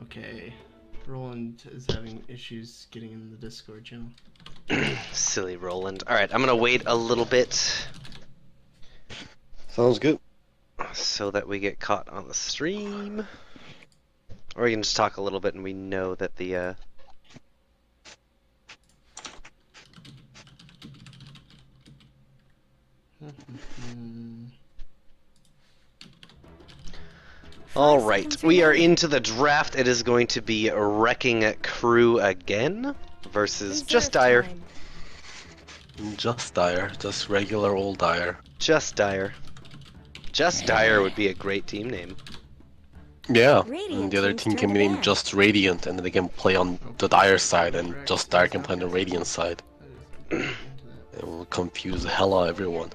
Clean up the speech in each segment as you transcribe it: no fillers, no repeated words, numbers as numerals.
Okay. Roland is having issues getting in the Discord channel. Silly Roland. Alright, I'm gonna wait a little bit Sounds good. so that we get caught on the stream. Or we can just talk a little bit and we know that the Alright, we are into the draft. It is going to be Wrecking Crew again versus Just Dire. Just Dire. Just regular old Dire. Just Dire. Just Dire would be a great team name. Yeah, and the other team can be named Just Radiant, and then they can play on the Dire side, and Just Dire can play on the Radiant side. It will confuse the hell out of everyone.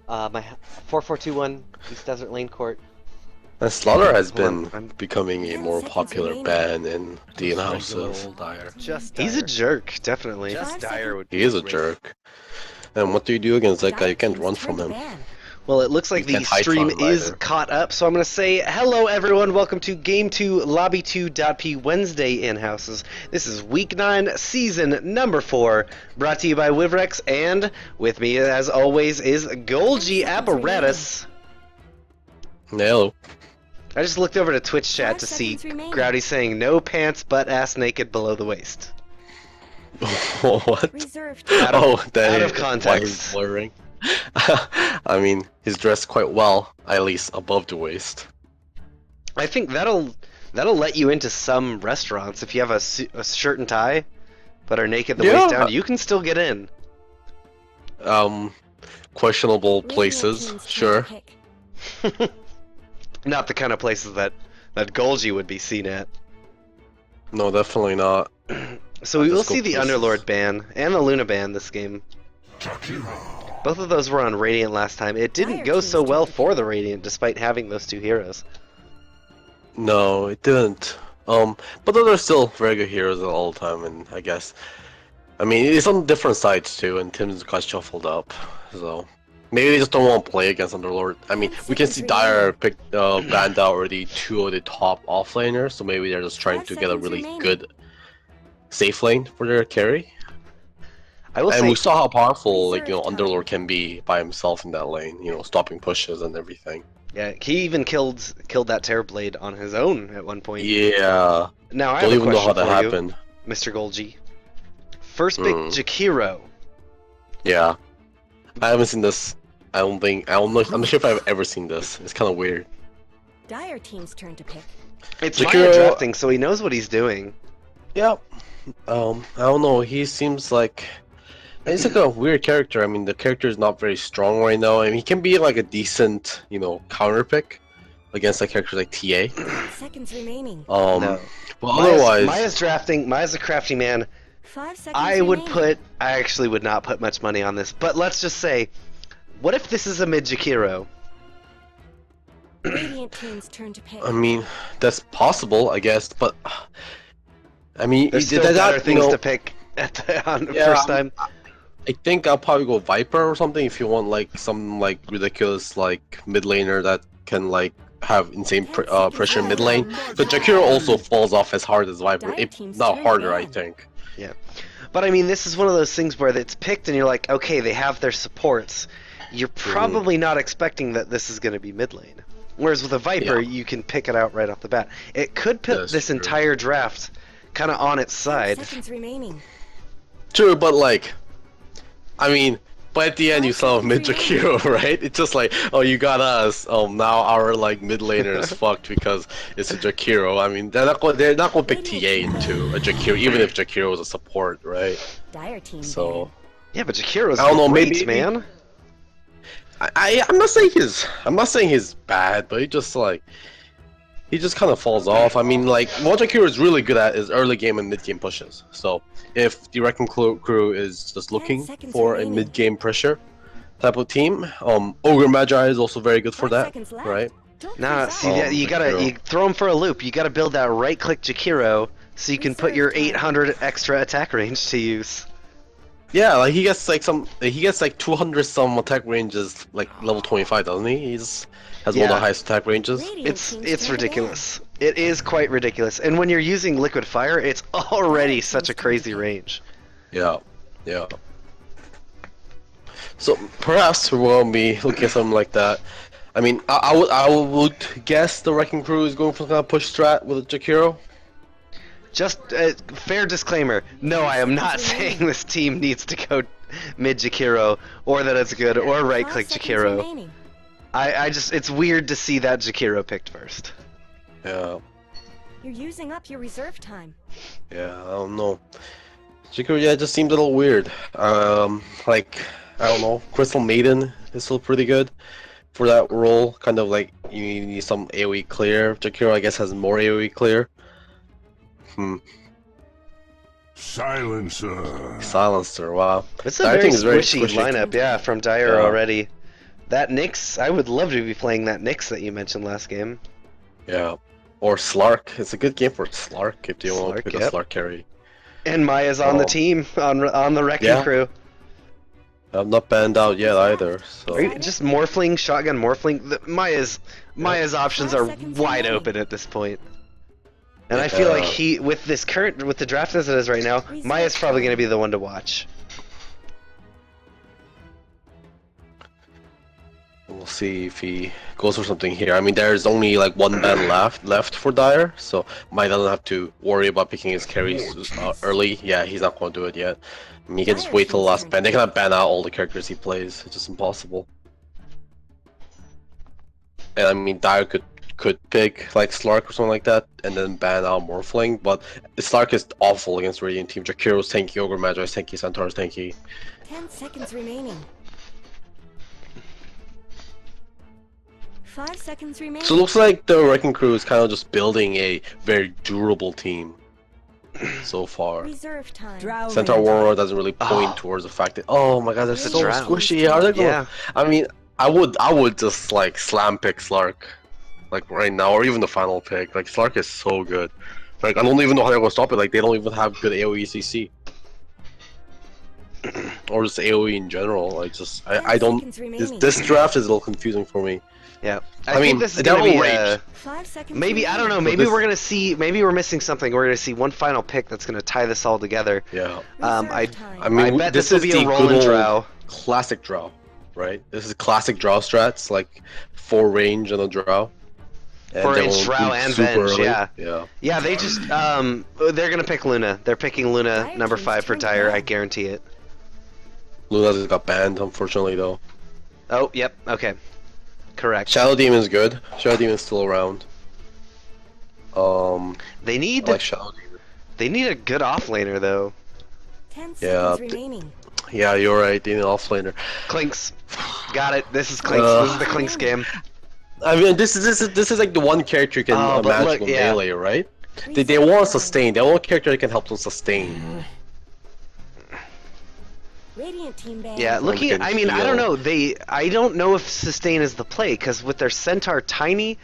My 4421 East Desert Lane Court. And Slaughter has Hold been on, becoming a more popular ban in the Inhouse of... Old Dire. Just He's a jerk, definitely. Just Dire would be He is a great. jerk. And what do you do against that guy? You can't run from him. Well, it looks like You the can't hide stream from him is either. caught up, so I'm going to say hello, everyone. Welcome to Game 2, Lobby 2, DotP Wednesday in-houses. This is Week 9, Season number 4, brought to you by Wivrex, and with me, as always, is GolgiApp. Hello. I just looked over to Twitch chat to see Grouty saying no pants, butt ass naked below the waist. What? Out of, Oh, that out is of why he's context. blurring. I mean, he's dressed quite well, at least above the waist. I think that'll let you into some restaurants if you have a shirt and tie, but are naked the waist down. You can still get in. Questionable places, sure. Not the kind of places that Golgi would be seen at. No, definitely not. So we will Let's go see the places. Underlord ban and the Luna ban this game. Both of those were on Radiant last time. It didn't go so well for the Radiant despite having those two heroes. No, it didn't. But those are still very good heroes all the time, and I guess... I mean, it's on different sides too, and Tim's got shuffled up, so... Maybe they just don't want to play against Underlord. I mean, we can see Dire banned out already 2 of the top offlaners, so maybe they're just trying to get a really good safe lane for their carry. I will And say, we saw how powerful, like, you know, Underlord can be by himself in that lane, you know, stopping pushes and everything. yeah, he even killed that Terrorblade on his own at one point. Yeah. Now I Don't have a even know how question that for happened. you, Mr. Golgi. First pick Jakiro. Yeah. I haven't seen this. I'm not sure if I've ever seen this. It's kind of weird. Dire team's turn to pick. It's Jakiro- Maya drafting, so he knows what he's doing. Yeah. I don't know. He seems like he's like a weird character. I mean, the character is not very strong right now. I mean, he can be like a decent, you know, counter pick against like characters like TA. Seconds remaining. No. But otherwise, Maya's drafting. Maya's a crafty man. 5 seconds I remaining. actually would not put much money on this, but let's just say, what if this is a mid Jakiro? Radiant team's turn to pick. I mean, that's possible, I guess. But I mean, There's still that, better you things know, to pick on the Yeah, first time. I think I'll probably go Viper or something if you want like some like ridiculous like mid laner that can like have insane pressure in mid lane. But Jakiro also falls off as hard as Viper, if not harder, I think. But I mean, this is one of those things where it's picked and you're like, okay, they have their supports. You're probably not expecting that this is going to be mid lane. Whereas with a Viper, you can pick it out right off the bat. It could put That's this true. entire draft kind of on its 10 side. seconds remaining. True, but like, I mean, but at the end you saw mid Jakiro, right? It's just like, oh, you got us. Now our like mid laner is fucked because it's a Jakiro. I mean, they're not going to pick TA into a Jakiro, even if Jakiro was a support, right? Dire team. So Yeah, but Jakiro's I don't know, great, maybe- man. I'm not saying he's bad, but he just kind of falls off. I mean, like what Jakiro is really good at is early game and mid game pushes. So if the Wrecking Crew is just looking for a mid game pressure type of team, Ogre Magi is also very good for 5 that, seconds left. right? Don't Nah, freeze see out. that you Jakiro. you throw him for a loop. You gotta build that right-click Jakiro so you can put your Reserve time. 800 extra attack range to use. Yeah, like he gets like 200 some attack ranges, like level 25, doesn't he? Has one of Yeah. the highest attack ranges. Radiant It's team's it's turn to ridiculous. It is quite ridiculous. And when you're using liquid fire, it's already such a crazy range. Yeah, yeah. So perhaps we'll be looking at something like that. I mean, I would guess the Wrecking Crew is going for some kind of push strat with Jakiro. Just a fair disclaimer, no, I am not saying this team needs to go mid Jakiro, or that it's good, or right click 5 seconds Jakiro. remaining. I just, it's weird to see that Jakiro picked first. Yeah, You're using up your reserve time. yeah, I don't know. Jakiro, yeah, it just seems a little weird. Like, I don't know, Crystal Maiden is still pretty good for that role. Kind of like, you need some AoE clear. Jakiro, I guess, has more AoE clear. Silencer. Silencer, wow. It's a I very think it's very squishy squishy. lineup, yeah, from Dire Yeah. already. That Nyx, I would love to be playing that Nyx that you mentioned last game. Yeah. Or Slark. It's a good game for Slark if you want to Slark, pick yep. a Slark carry. And Maya's on the Oh. team, on the Wrecking Yeah. Crew. I'm not banned out yet either, so... Right? Just Morphling, Shotgun Morphling. Maya's options 5 are seconds wide remaining. open at this point. And I feel like with the draft as it is right now, Maya's probably going to be the one to watch. We'll see if he goes for something here. I mean, there's only like one ban left for Dire, so Maya doesn't have to worry about picking his carries early. Yeah, he's not going to do it yet. I mean, he can just wait till the last ban. They cannot ban out all the characters he plays. It's just impossible. And I mean, Dire could pick like Slark or something like that, and then ban out Morphling, but Slark is awful against Radiant team. Jakiro's tanky, Ogre Magi's tanky, Centaur's tanky. 10 seconds remaining. 5 seconds remaining. So it looks like the Wrecking Crew is kind of just building a very durable team so far. Reserve time. Centaur Warlord doesn't really point Oh. towards the fact that, oh my god, they're It's a so drought. squishy. How are they going? Yeah. I mean, I would just like slam pick Slark, like right now, or even the final pick. Like Slark is so good. Like I don't even know how they're gonna stop it. Like they don't even have good AoE CC. Or just AoE in general. Like just I don't. This draft is a little confusing for me. Yeah. I think mean, this is they're going to all be ranged. 5 seconds maybe, I don't know, remaining. maybe this- we're going to see, maybe we're missing something. We're going to see one final pick that's going to tie this all together. Yeah. I Reserve time. I mean, I bet this this will is be the a roll good and old drow. classic draw, right? This is classic draw strats, like 4 range and a draw. And 4 they range will drow do and super venge, early. yeah. Yeah. Yeah, they just, they're going to pick Luna. They're picking Luna Dire number team's 5 for turned Dire, down. I guarantee it. Luna just got banned, unfortunately, though. Oh, yep, okay. Correct. Shadow Demon's good. Shadow Demon's still around. They I need, like Shadow Demon. they need a good offlaner, though. 10 Yeah, seconds remaining. Yeah, you're right. They need an offlaner. Clinks. Got it. This is Clinks. This is the Clinks game. I mean, this is like the one character you can Oh, but match look, with yeah. melee, right? They want to sustain. They want a character that can help them sustain. Radiant team banned. Yeah, looking can at, I mean, I don't heal. know. I don't know if sustain is the play, because with their Centaur Tiny,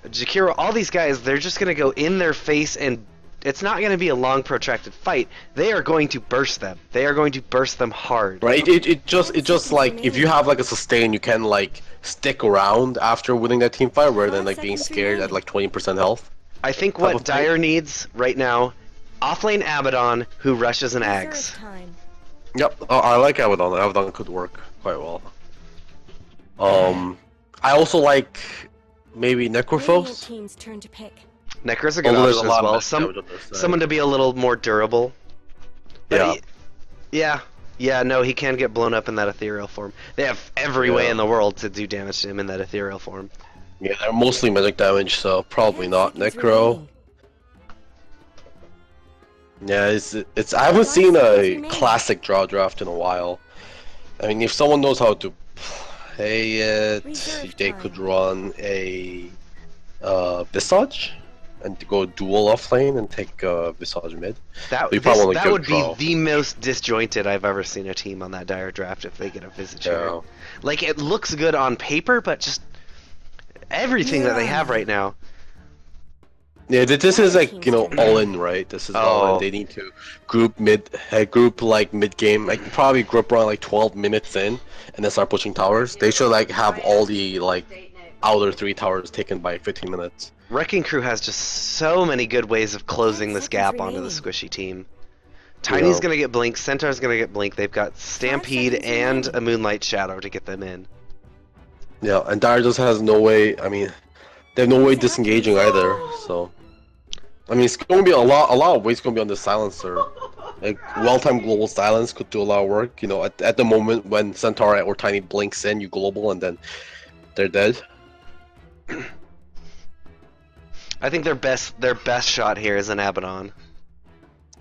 Jakiro, all these guys, they're just going to go in their face, and it's not going to be a long, protracted fight. They are going to burst them. They are going to burst them hard. Right? It just like if you have like a sustain, you can like stick around after winning that team fight, rather than 5 like being seconds scared at remaining. like 20% health. I think Type what of play. Dire needs right now, offlane Abaddon, who rushes an Reserve Axe. time. Yep, I like Abaddon. Abaddon could work quite well. I also like maybe Radiant Necrophos. team's turn to pick. Necro's a good Although there's option a as lot well. of damage on this side. Someone to be a little more durable. But Yeah. yeah, no, he can get blown up in that ethereal form. They have every way Yeah. in the world to do damage to him in that ethereal form. Yeah, they're mostly magic damage, so probably 10 not seconds Necro. remaining. Yeah, it's. I haven't 5 seen seconds a remaining. classic draft in a while. I mean, if someone knows how to play it, Reserve they time. could run a Visage and go dual off lane and take Visage mid. That, You probably that could would draw. be the most disjointed I've ever seen a team on that Dire draft if they get a Visager. Yeah. Like, it looks good on paper, but just everything that they have right now. Yeah, this is like, you know, all in, right? This is all Oh. in. They need to group like mid game, like probably group around like 12 minutes in, and then start pushing towers. They should like have all the like outer 3 towers taken by 15 minutes. Wrecking Crew has just so many good ways of closing 10 this seconds gap onto the remaining. squishy team. Tiny's Yeah. gonna get Blink, Centaur's gonna get Blink. They've got Stampede seconds and remaining. a Moonlight Shadow to get them in. Yeah, and Dire just has no way. I mean, they have no way 10 disengaging seconds. either. So, I mean, it's going to be a lot of weights going to be on the silencer. Like well-timed global silence could do a lot of work. You know, at the moment when Centaur or Tiny blinks in, you global and then they're dead. I think their best shot here is an Abaddon.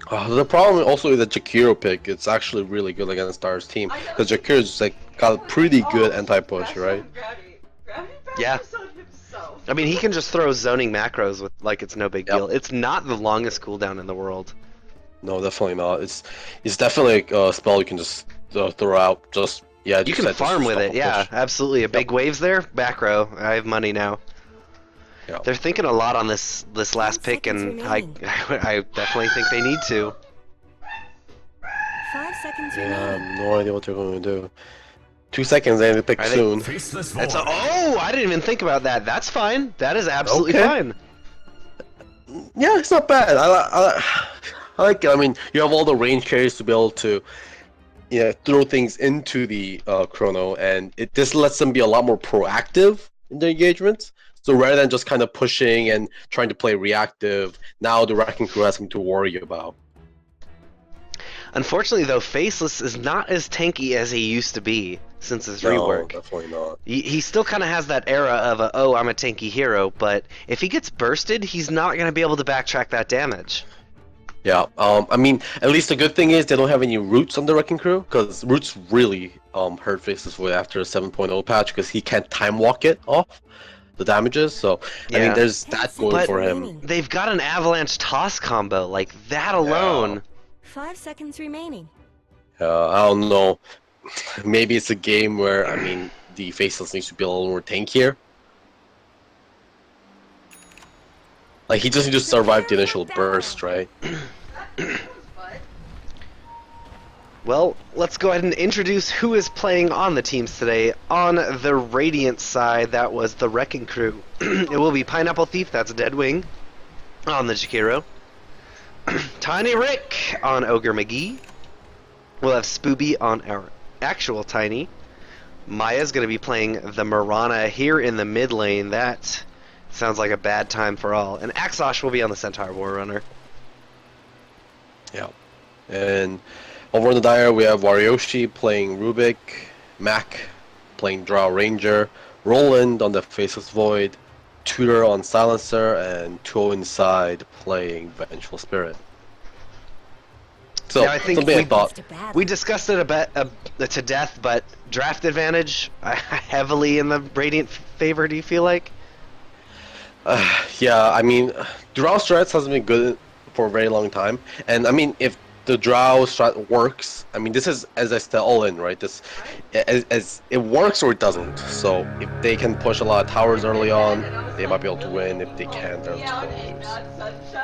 The problem also is the Jakiro pick. It's actually really good against Dire's team because Jakiro's like got a pretty good anti-push, right? Yeah. I mean, he can just throw zoning macros with like it's no big Yep. deal. It's not the longest cooldown in the world. No, definitely not. It's definitely a spell you can just throw out. Just yeah, You just can set- just farm with stop it, a yeah, push. absolutely. A big waves there, back row. I have money now. Yeah. They're thinking a lot on this last pick, and I seconds I definitely think they need to. 5 seconds Yeah, I remaining. have no idea what they're going to do. 2 seconds, and they pick Are they- soon. Faceless That's void. I didn't even think about that. That's fine. That is absolutely Okay. fine. Yeah, it's not bad. I like it. I mean, you have all the range carries to be able to, throw things into the chrono, and this lets them be a lot more proactive in their engagements. So rather than just kind of pushing and trying to play reactive, now the Wrecking Crew has something to worry about. Unfortunately, though, Faceless is not as tanky as he used to be since his No, rework. definitely not. He still kind of has that era of I'm a tanky hero, but if he gets bursted, he's not going to be able to backtrack that damage. Yeah, I mean, at least the good thing is they don't have any roots on the Wrecking Crew, because roots really hurt Faceless Void after a 7.0 patch, because he can't time walk it off the damages. So I Yeah. mean, there's that going But- for him. remaining. They've got an Avalanche Toss combo, like that alone. 5 seconds remaining. I don't know. Maybe it's a game where I mean the Faceless needs to be a little more tankier. Like he just needs to survive the initial burst, right? Well, let's go ahead and introduce who is playing on the teams today. On the Radiant side, that was the Wrecking Crew. It will be Pineapple Thief, that's Deadwing, on the Jakiro. Tiny Rick on Ogre McGee. We'll have Spooby on our actual Tiny. Maya's going to be playing the Mirana here in the mid lane. That sounds like a bad time for all. And Axosh will be on the Centaur War Runner. Yeah. And over in the Dire we have Warioshi playing Rubik, Mac playing Drow Ranger, Roland on the Faceless Void, Tutor on Silencer, and Tuo inside playing Vengeful Spirit. So Yeah, I think something I we- thought. Just a bad We discussed it a bit to death, but draft advantage heavily in the Radiant favor, do you feel like? Yeah, I mean, Drow strats hasn't been good for a very long time, and I mean, if the Drow strat works, I mean, this is as I said, all in, right? This, as it works or it doesn't. So if they can push a lot of towers early on, they might be able to win. If they can't, they're just going to lose.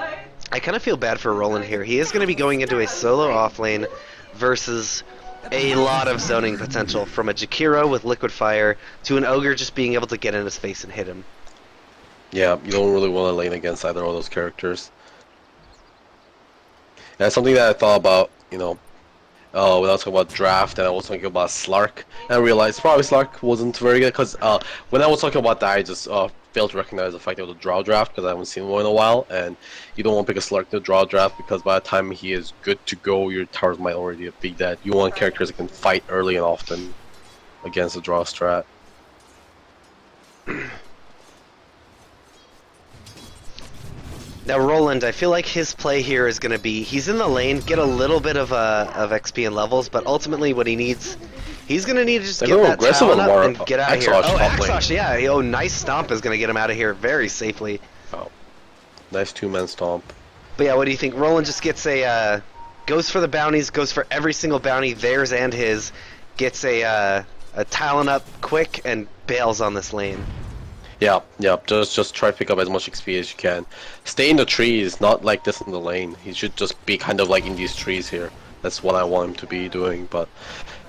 I kind of feel bad for Roland here. He is going to be going into a solo offlane versus a lot of zoning potential, from a Jakiro with Liquid Fire to an Ogre just being able to get in his face and hit him. Yeah, you don't really want to lane against either of those characters. Yeah, something that I thought about, when I was talking about draft, and I was talking about Slark, and I realized probably Slark wasn't very good, because when I was talking about that, I just failed to recognize the fact that it was a draw draft, because I haven't seen one in a while, and you don't want to pick a Slark in the draw draft, because by the time he is good to go, your towers might already be dead. You want characters that can fight early and often against the draw strat. Now Roland, I feel like his play here is going to be, he's in the lane, get a little bit of XP and levels, but ultimately what he needs, he's going to need to just They're get going that aggressive talent on up Mar- and get out of here. Axosh Oh, top lane. Axosh, yeah. Oh, nice stomp is going to get him out of here very safely. Oh, nice two-man stomp. But yeah, what do you think? Roland just gets goes for the bounties, goes for every single bounty, theirs and his, gets a talent up quick and bails on this lane. Yeah, just try to pick up as much XP as you can. Stay in the trees, not like this in the lane. He should just be kind of like in these trees here. That's what I want him to be doing, but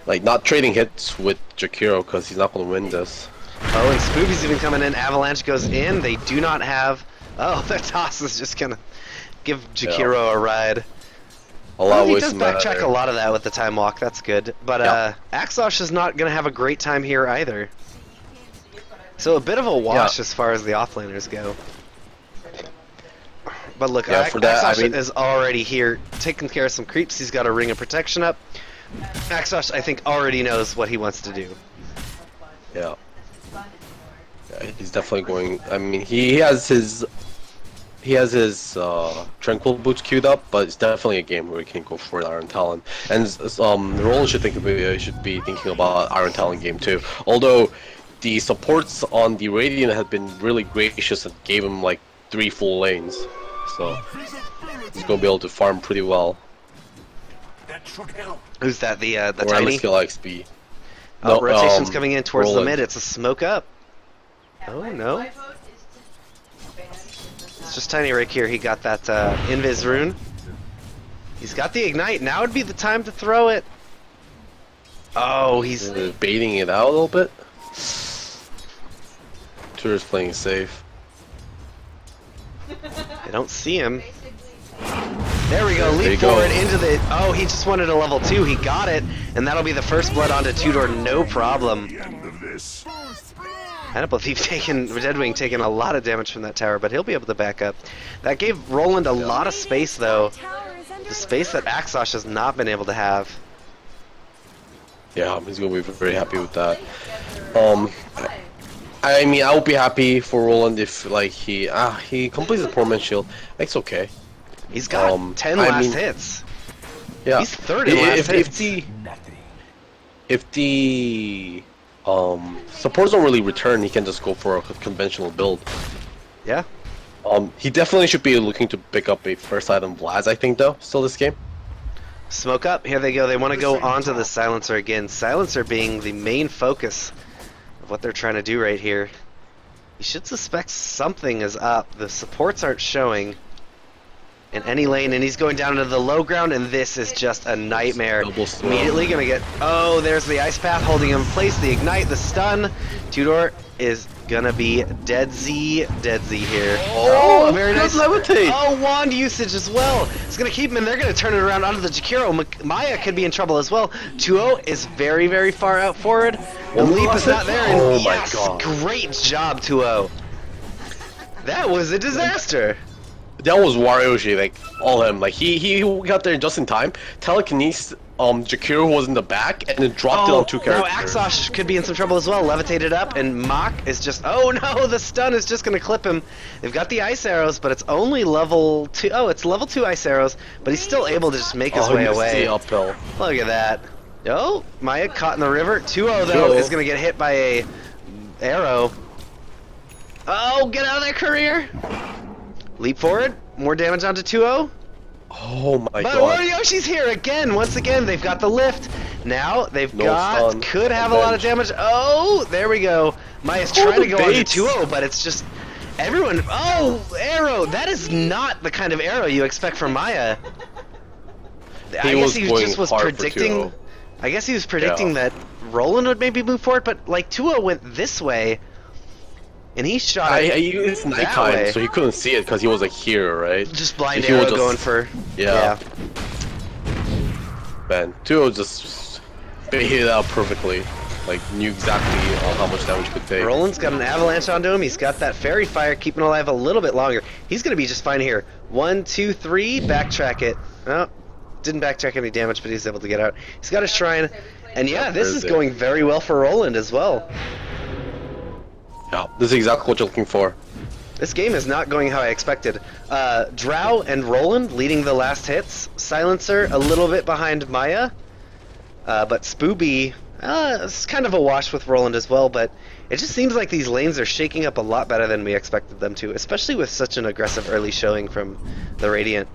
like not trading hits with Jakiro because he's not going to win this. Oh, and Spooky's even coming in. Avalanche goes in. They do not have... Oh, that toss is just gonna give Jakiro a ride. A lot He of does backtrack a lot of that with the time walk. That's good. But Axosh is not gonna have a great time here either. So a bit of a wash as far as the offlaners go. But look, for that, Axosh is already here, taking care of some creeps. He's got a ring of protection up. Axosh, I think, already knows what he wants to do. Yeah. He's definitely going. I mean, he has his tranquil boots queued up, but it's definitely a game where he can go for Iron Talon. And Roland should be thinking about Iron Talon game too. Although the supports on the Radiant have been really gracious and gave him like 3 full lanes, so he's gonna be able to farm pretty well. Who's that? The Or tiny? skill XP. Oh, rotation's coming in towards Roland. the mid. It's a smoke up. Oh no. It's just Tiny right here. He got that Invis rune. He's got the ignite. Now would be the time to throw it. Oh, he's... baiting it out a little bit. Tour's playing safe. I don't see him. There we go. There Leap you forward go. into the... Oh, he just wanted a level 2. He got it. And that'll be the first blood onto Tudor. No problem. I don't believe Deadwing taking a lot of damage from that tower, but he'll be able to back up. That gave Roland a lot of space, though. The space that Axosh has not been able to have. Yeah, he's gonna be very happy with that. I mean, I would be happy for Roland if like he completes the poor man's shield. It's okay. He's got 10 last hits. Yeah, He's third in last hits. If the supports don't really return, he can just go for a conventional build. Yeah. He definitely should be looking to pick up a first item Vlad, I think, though, still this game. Smoke up. Here they go. They want to go onto the Silencer again. Silencer being the main focus of what they're trying to do right here. You should suspect something is up. The supports aren't showing in any lane, and he's going down into the low ground, and this is just a nightmare. Immediately gonna get... Oh, there's the Ice Path holding him in place. The Ignite, the stun. Tudor is gonna be dead-Z here. Oh, a very nice levitate. Oh, wand usage as well. It's gonna keep him, and they're gonna turn it around onto the Jakiro. Maya could be in trouble as well. 2-0 is very, very far out forward. The leap is not there, and Oh my yes, God. great job, 2-0. That was a disaster. That was Warioshi, like all him. Like he got there just in time. Telekinesis, Jakiro was in the back and then dropped it on 2 now characters. Axosh could be in some trouble as well. Levitated up, and Mach is just... Oh no, the stun is just gonna clip him. They've got the ice arrows, but it's only level 2. Oh, it's level 2 ice arrows, but he's still able to just make his way away. The uphill. Look at that. Oh, Maya caught in the river. 2-0 though is gonna get hit by a arrow. Oh, get out of that career! Leap forward. More damage onto 2-0. Oh my But God. Wariyoshi's here again. Once again, they've got the lift. Now they've stun. could have a lot of damage. Oh, there we go. Maya's trying to go on to baits. 2-0, but it's just everyone. Oh, arrow. That is not the kind of arrow you expect from Maya. I guess he just was predicting. I guess he was predicting that Roland would maybe move forward, but like 2-0 went this way. And he shot it It's that nighttime, way. so he couldn't see it because he was like here, right? Just blind If he was arrow just- going for... Yeah. Man, 2-0 just baited it out perfectly. Like, knew exactly how much damage he could take. Roland's got an avalanche onto him. He's got that fairy fire keeping him alive a little bit longer. He's going to be just fine here. 1, 2, 3. Backtrack it. Oh, didn't backtrack any damage, but he's able to get out. He's got a shrine. And yeah, this is going very well for Roland as well. Yeah, this is exactly what you're looking for. This game is not going how I expected. Drow and Roland leading the last hits. Silencer a little bit behind Maya. But Spooby, it's kind of a wash with Roland as well, but it just seems like these lanes are shaking up a lot better than we expected them to, especially with such an aggressive early showing from the Radiant.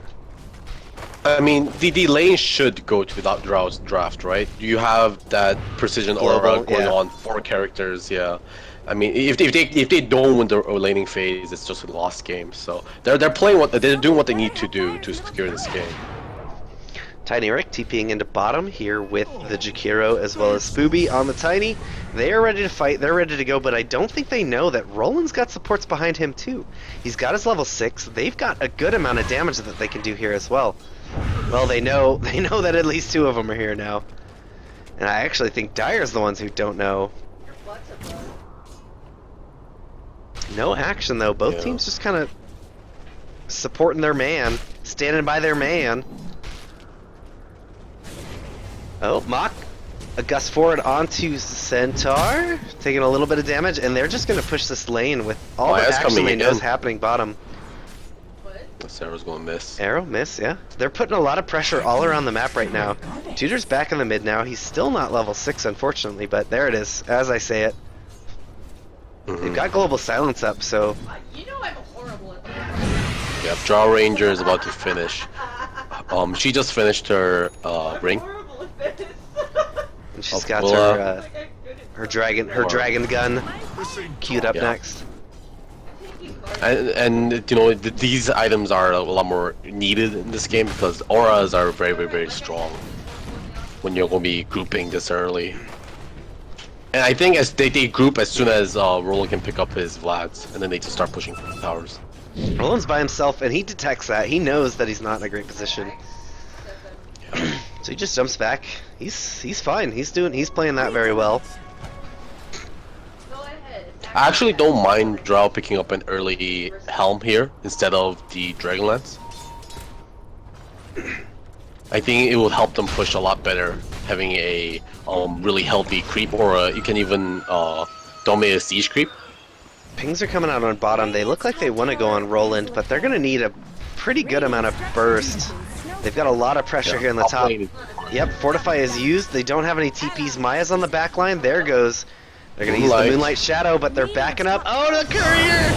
I mean, the lane should go to that Drow's draft, right? You have that precision aura going on 4 characters, yeah. I mean, if they don't win the laning phase, it's just a lost game. So they're playing they're doing what they need to do to secure this game. Tiny Rick TPing into bottom here with the Jakiro as well as Spooby on the Tiny. They are ready to fight, they're ready to go, but I don't think they know that Roland's got supports behind him too. He's got his level 6, they've got a good amount of damage that they can do here as well. Well, they know that at least 2 of them are here now. And I actually think Dire's the ones who don't know. No action though, both teams just kind of supporting their man, standing by their man. Oh, Mach, a gust forward onto Centaur, taking a little bit of damage, and they're just going to push this lane with all the action they know is happening bottom. This arrow's going to miss. Arrow, miss, yeah. They're putting a lot of pressure all around the map right now. Tutor's back in the mid now. He's still not level 6, unfortunately, but there it is, as I say it. They've got Global Silence up, so... You know I'm horrible at that. Yep, Draw Ranger is about to finish. She just finished her ring. Horrible at this. And she's got her dragon gun queued up next. And you know, these items are a lot more needed in this game because auras are very, very, very strong when you're going to be grouping this early. And I think as they group as soon as Roland can pick up his Vlads, and then they just start pushing towers. Roland's by himself, and he detects that. He knows that he's not in a great position. Yeah. So he just jumps back. He's fine. He's playing that very well. Go ahead. I actually don't mind Drow picking up an early Helm here instead of the Dragonlance. I think it will help them push a lot better, having a really healthy creep, or you can even dominate a siege creep. Pings are coming out on bottom. They look like they want to go on Roland, but they're going to need a pretty good amount of burst. They've got a lot of pressure here in the top. Yep, Fortify is used. They don't have any TPs. Maya's on the back line. There goes. They're going to use the Moonlight Shadow, but they're backing up. Oh, the Courier!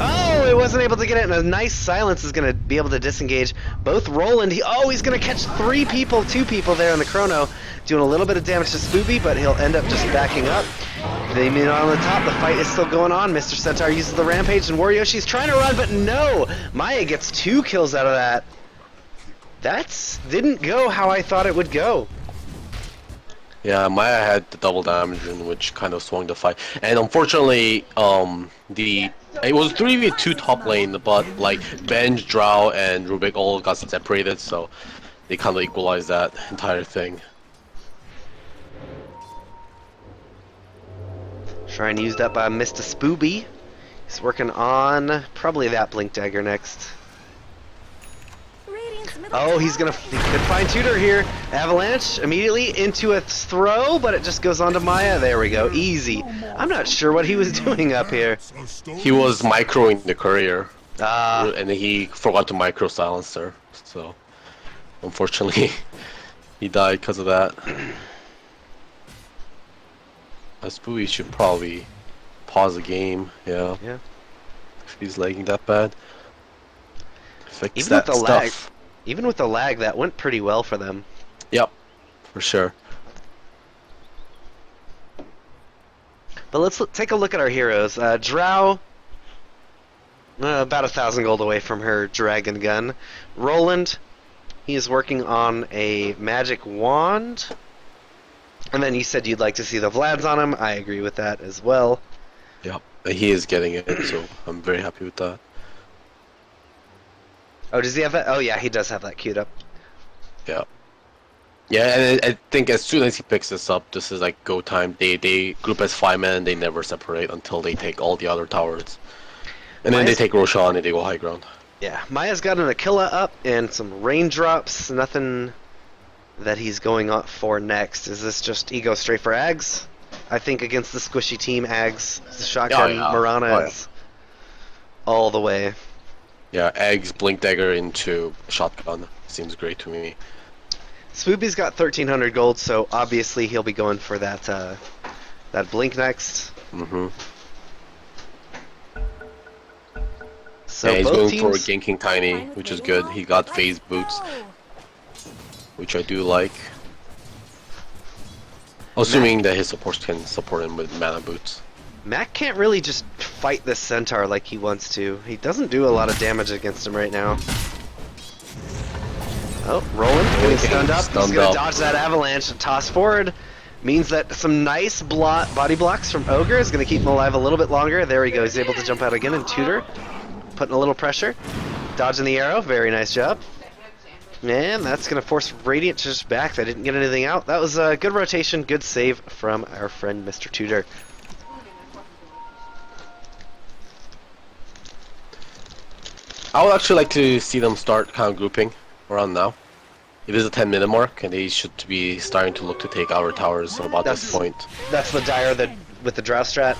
Oh, it wasn't able to get it, and a nice Silence is going to be able to disengage both Roland. He's going to catch 2 people there in the Chrono, doing a little bit of damage to Spooby, but he'll end up just backing up. They mean on the top, the fight is still going on. Mr. Centaur uses the Rampage, and Waryoshi's trying to run, but no! Maya gets 2 kills out of that. That didn't go how I thought it would go. Yeah, Maya had the double damage, which kind of swung the fight. And unfortunately, it was 3v2 top lane, but like Benj, Drow, and Rubik all got separated, so they kind of equalized that entire thing. Shrine used up by Mr. Spooby. He's working on probably that Blink Dagger next. Oh, he could find Tutor here. Avalanche immediately into a throw, but it just goes on to Maya. There we go, easy. I'm not sure what he was doing up here. He was microing the Courier, Ah. and he forgot to micro Silencer, so unfortunately he died because of that. Spooey should probably pause the game, yeah. If he's lagging that bad. Fix Even that with the stuff. Even with the lag, that went pretty well for them. Yep, for sure. But let's take a look at our heroes. Drow, about 1,000 gold away from her dragon gun. Roland, he is working on a magic wand. And then you said you'd like to see the Vlads on him. I agree with that as well. Yep, he is getting it, so I'm very happy with that. Oh, does he have that? Oh, yeah, he does have that queued up. Yeah. Yeah, and I think as soon as he picks this up, this is like go time. They group as 5 men, they never separate until they take all the other towers. And then they take Roshan and they go high ground. Yeah, Maya's got an Aquila up and some raindrops. Nothing that he's going up for next. Is this just ego straight for Ags? I think against the squishy team, Ags, the shotgun, Marana is all the way. Yeah, eggs, blink dagger into shotgun. Seems great to me. Spooby's got 1,300 gold, so obviously he'll be going for that that blink next. Mm-hmm. So yeah, he's both going teams... for ganking Tiny, which is good. He got phase boots, which I do like. Assuming that his supports can support him with mana boots. Mac can't really just fight this Centaur like he wants to. He doesn't do a lot of damage against him right now. Oh, Roland getting stunned up. He's Stunned gonna up. dodge that avalanche and toss forward. Means that some nice body blocks from Ogre is gonna keep him alive a little bit longer. There we go. He's able to jump out again and tutor, putting a little pressure, dodging the arrow. Very nice job. And that's gonna force Radiant to just back. They didn't get anything out. That was a good rotation, good save from our friend Mr. Tutor. I would actually like to see them start kind of grouping around now. It is a 10-minute mark, and they should be starting to look to take our towers about this point. That's the Dire that with the Drow strat.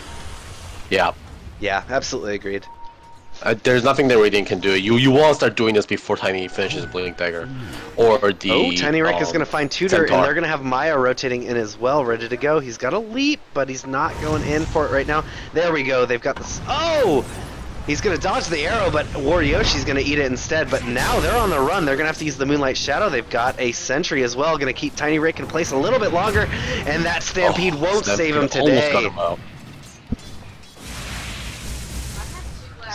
Yeah. Yeah, absolutely agreed. There's nothing that Radiant can do. You want to start doing this before Tiny finishes Blink Dagger. Or the... Oh, Tiny Rick is going to find Tutor, Centaur. and they're going to have Maya rotating in as well, ready to go. He's got a leap, but he's not going in for it right now. There we go. They've got this... Oh! He's going to dodge the arrow, but Waryoshi's going to eat it instead. But now they're on the run. They're going to have to use the Moonlight Shadow. They've got a Sentry as well. Going to keep Tiny Rick in place a little bit longer, and that Stampede won't save him today. Almost got him out.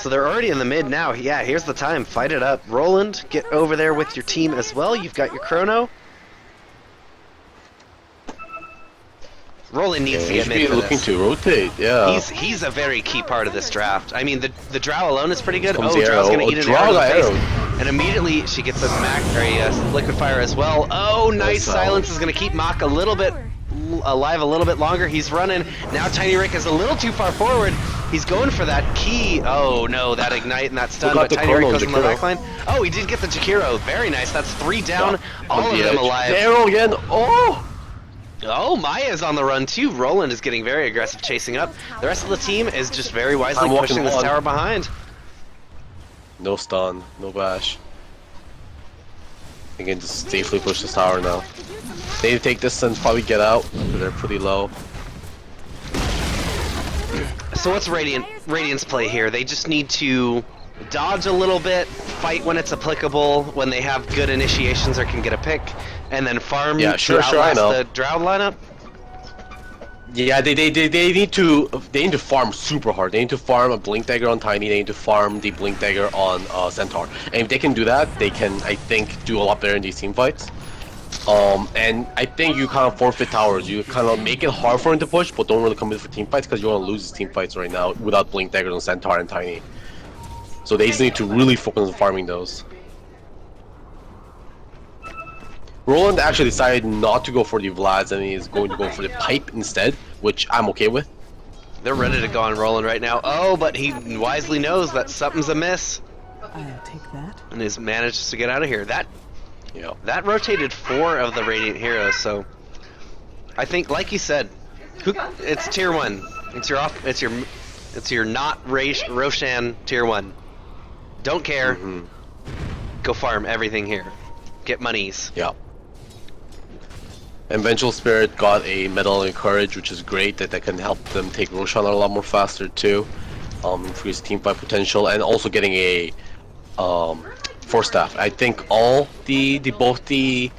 So they're already in the mid now. Yeah, here's the time. Fight it up. Roland, get over there with your team as well. You've got your Chrono. Roland needs to He get should mid be for looking this. to rotate, yeah. He's a very key part of this draft. I mean, the Drow alone is pretty good. Comes Oh, the Drow's arrow. gonna eat an Drow arrow in the got face. arrowed. And immediately she gets a Liquid Fire as well. Oh, nice silence is gonna keep Mach a little bit alive a little bit longer. He's running. Now Tiny Rick is a little too far forward. He's going for that key. Oh no, that ignite and that stun, but Tiny Rick goes in the back line. Oh, he did get the Jakiro. Very nice. That's 3 down. Yeah. All On of the them edge. alive. The arrow again. Oh! Oh, Maya's on the run too. Roland is getting very aggressive chasing up. The rest of the team is just very wisely I'm walking pushing this on. tower behind. No stun, no bash. They can just safely push this tower now. They need to take this and probably get out, because they're pretty low. So what's Radiant's play here? They just need to dodge a little bit, fight when it's applicable, when they have good initiations or can get a pick, and then farm Yeah, to sure, I outlast know. the Drow lineup. Yeah, they need to farm super hard. They need to farm a Blink Dagger on Tiny. They need to farm the Blink Dagger on Centaur. And if they can do that, they can, I think, do a lot better in these team fights. And I think you kind of forfeit towers. You kind of make it hard for them to push, but don't really commit for team fights because you want to lose these team fights right now without Blink Daggers on Centaur and Tiny. So they just need to really focus on farming those. Roland actually decided not to go for the Vlads and he's going to go for the pipe instead, which I'm okay with. They're ready to go on Roland right now. Oh, but he wisely knows that something's amiss I'll take that. and has managed to get out of here. That Yeah. rotated 4 of the Radiant heroes, so I think, like you said, it's tier 1. It's your not Roshan tier 1. Don't care. Mm-hmm. Go farm everything here. Get monies. Yeah. And Vengeful Spirit got a Medal and Courage, which is great. That can help them take Roshan a lot more faster too. Increase team fight potential, and also getting a Force Staff. I think all both the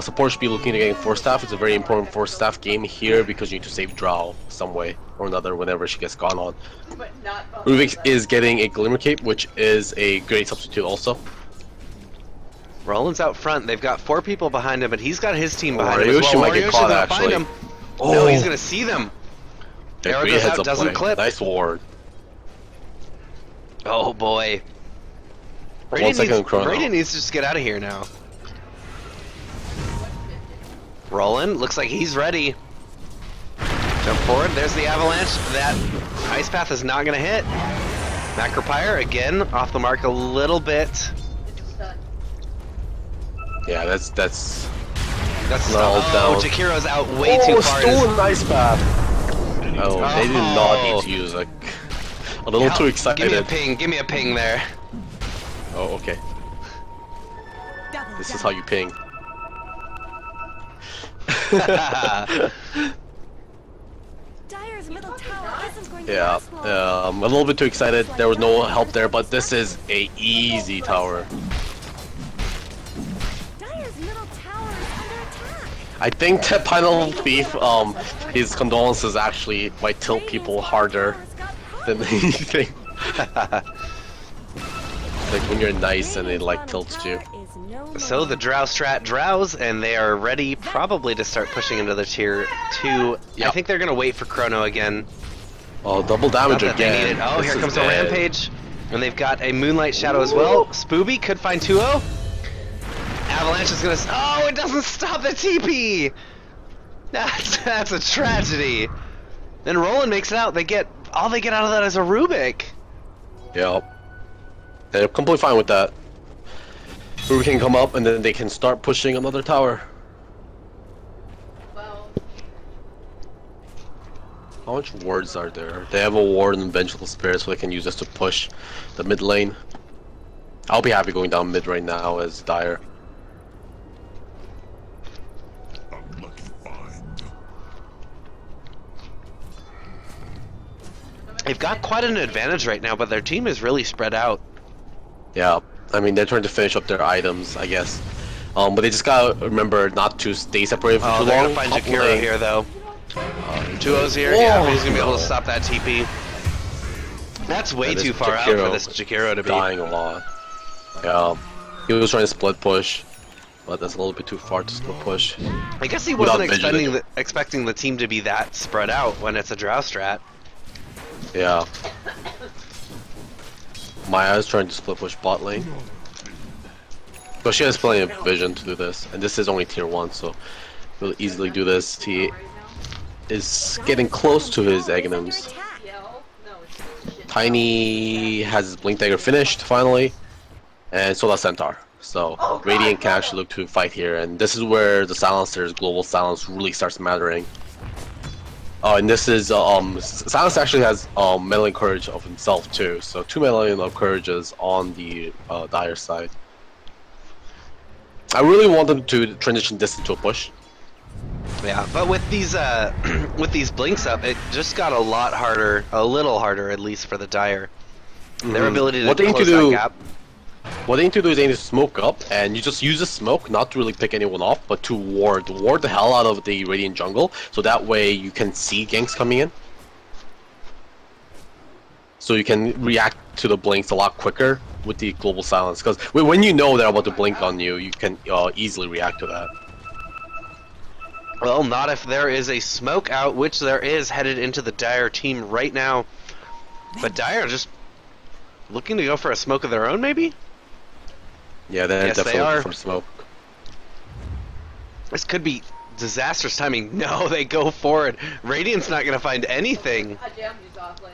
supporters should be looking to getting Force Staff. It's a very important Force Staff game here because you need to save Drow some way or another whenever she gets gone on. But not Rubik is getting a Glimmer Cape, which is a great substitute also. Roland's out front. They've got 4 people behind him, but he's got his team behind him as Waryoshi well. might get Waryoshi's caught, gonna find actually. him. Oh. No, he's gonna see them. Yeah, Arrow great goes heads out, up doesn't play. clip. Nice ward. Oh boy. 1 second chrono. Radiant needs to just get out of here now. Roland looks like he's ready. Jump forward. There's the avalanche. That ice path is not gonna hit. Macropyre again off the mark a little bit. it's done. Yeah, that's That's Not all oh, down. Jakiro's out way too far. stolen ice path. Oh, they did not need Oh. to use a little too excited. Give me a ping. Give me a ping there. Oh, okay. Double This is down. how you ping. Dire's middle tower isn't going to Yeah, last long. a little bit too excited. There was no help there, but this is a easy tower. Dire's middle tower is under attack. I think that Final Thief, his condolences actually might tilt people harder than anything. like when you're nice and it like tilts you. So the Drow strat drows, and they are ready probably to start pushing into the tier 2. Yep. I think they're going to wait for Chrono again. Oh, double damage Not that they again. need it. Oh, This here is comes a bad. Rampage. And they've got a Moonlight Shadow as well. Spooby could find 2-0. Avalanche is going to... Oh, it doesn't stop the TP! That's a tragedy. Then Roland makes it out. All they get out of that is a Rubik. Yep. They're completely fine with that. Ruby can come up and then they can start pushing another tower. Well, How much wards are there? They have a ward and Vengeful Spirit, so they can use this to push the mid lane. I'll be happy going down mid right now as Dire. They've got quite an advantage right now, but their team is really spread out. Yeah, I mean they're trying to finish up their items, I guess. But they just gotta remember not to stay separated for Oh, too they're long. gonna find Top Jakiro lane. here, though. 2-0's here. Whoa. Yeah, he's gonna be able to stop that TP. That's way And too this far out for Jakiro this Jakiro to be. dying a lot. Yeah, he was trying to split push, but that's a little bit too far to split push. I guess he Without wasn't vision. expecting the team to be that spread out when it's a Drow strat. Yeah. Maya's trying to split push bot lane. But she has plenty of vision to do this, and this is only tier 1, so he'll easily do this. He is getting close to his Aghanims. yell. No, it's shit. Tiny has his Blink Dagger finished, finally, and so does Centaur. So, Oh, God, Radiant can no. actually look to fight here, and this is where the Silencer's global silence really starts mattering. And this is, Silence actually has meddling courage of himself too, so 2 meddling of courages on the Dire side. I really want them to transition this into a push. Yeah, but with these with these blinks up, it just got a lot harder, a little harder at least for the Dire. Their ability to What they need to close that do- gap. What they need to do is they need to smoke up, and you just use the smoke, not to really pick anyone off, but to ward the hell out of the Radiant jungle, so that way you can see ganks coming in. So you can react to the blinks a lot quicker with the global silence, because when you know they're about to blink on you, you can easily react to that. Well, not if there is a smoke out, which there is headed into the Dire team right now. But Dire just looking to go for a smoke of their own, maybe? Yeah, they're Yes, they definitely are. looking for smoke. This could be disastrous timing. No, they go for it. Radiant's not going to find anything. God damn these offlaners.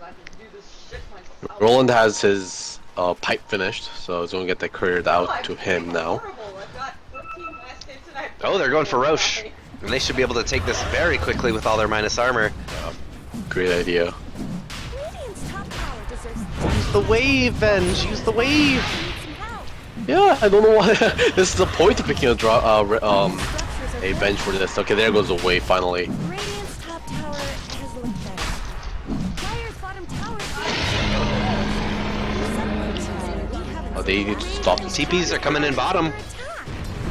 I can do this shit myself. Roland has his pipe finished, so he's going to get that couriered Oh, out to him now. Horrible. I've got 14 last hits and I Oh, they're going for Roche. And they should be able to take this very quickly with all their minus armor. Great idea. Radiant's top tower deserves Use the wave, Venge. Use the wave. some help. Yeah, I don't know why. This is the point of picking a bench for this. Okay, there goes the wave finally. Radiant's top tower has looked better. Dire's bottom tower Oh, they need to stop this. TPs are coming in bottom.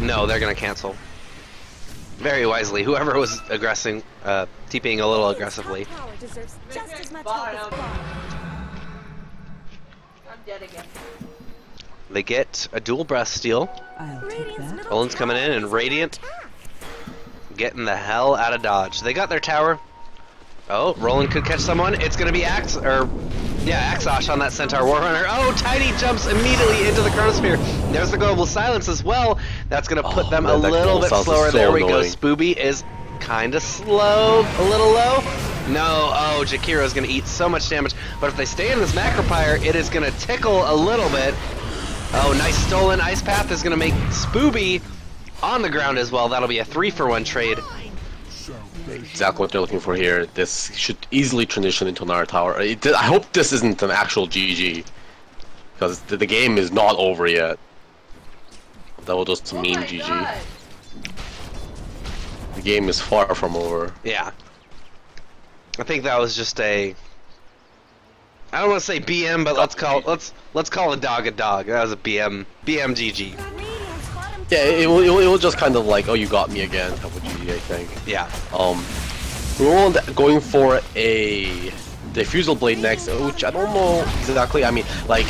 No, they're going to cancel. Very wisely. Whoever was aggressing, TPing a little aggressively. Tower deserves just as much help Bottom. as bottom. I'm dead again. They get a dual breath steal. Radiant's middle Roland's coming in, and Radiant getting the hell out of dodge. They got their tower. Oh, Roland could catch someone. It's gonna be Axosh on that Centaur Warrunner. Oh, Tiny jumps immediately into the Chronosphere. There's the global silence as well. That's gonna put them man, a that little global bit silence is slower. so There we go. annoying. Spooby is kind of slow, a little low. No, oh, Jakiro's gonna eat so much damage. But if they stay in this Macropyre, it is gonna tickle a little bit. Oh, nice stolen Ice Path is gonna make Spooby on the ground as well. That'll be a 3-for-1 trade. Exactly what they're looking for here. This should easily transition into another tower. I hope this isn't an actual GG, because the game is not over yet. That will just mean Oh my GG. God. The game is far from over. Yeah. I think that was just a. I don't want to say BM, but let's call a dog a dog. That was a BM GG. Radiant's bottom Yeah, it will just kind of like, oh, you got me again type of GG, I think. Yeah. Roland going for a Diffusal Blade next, which I don't know exactly. I mean, like,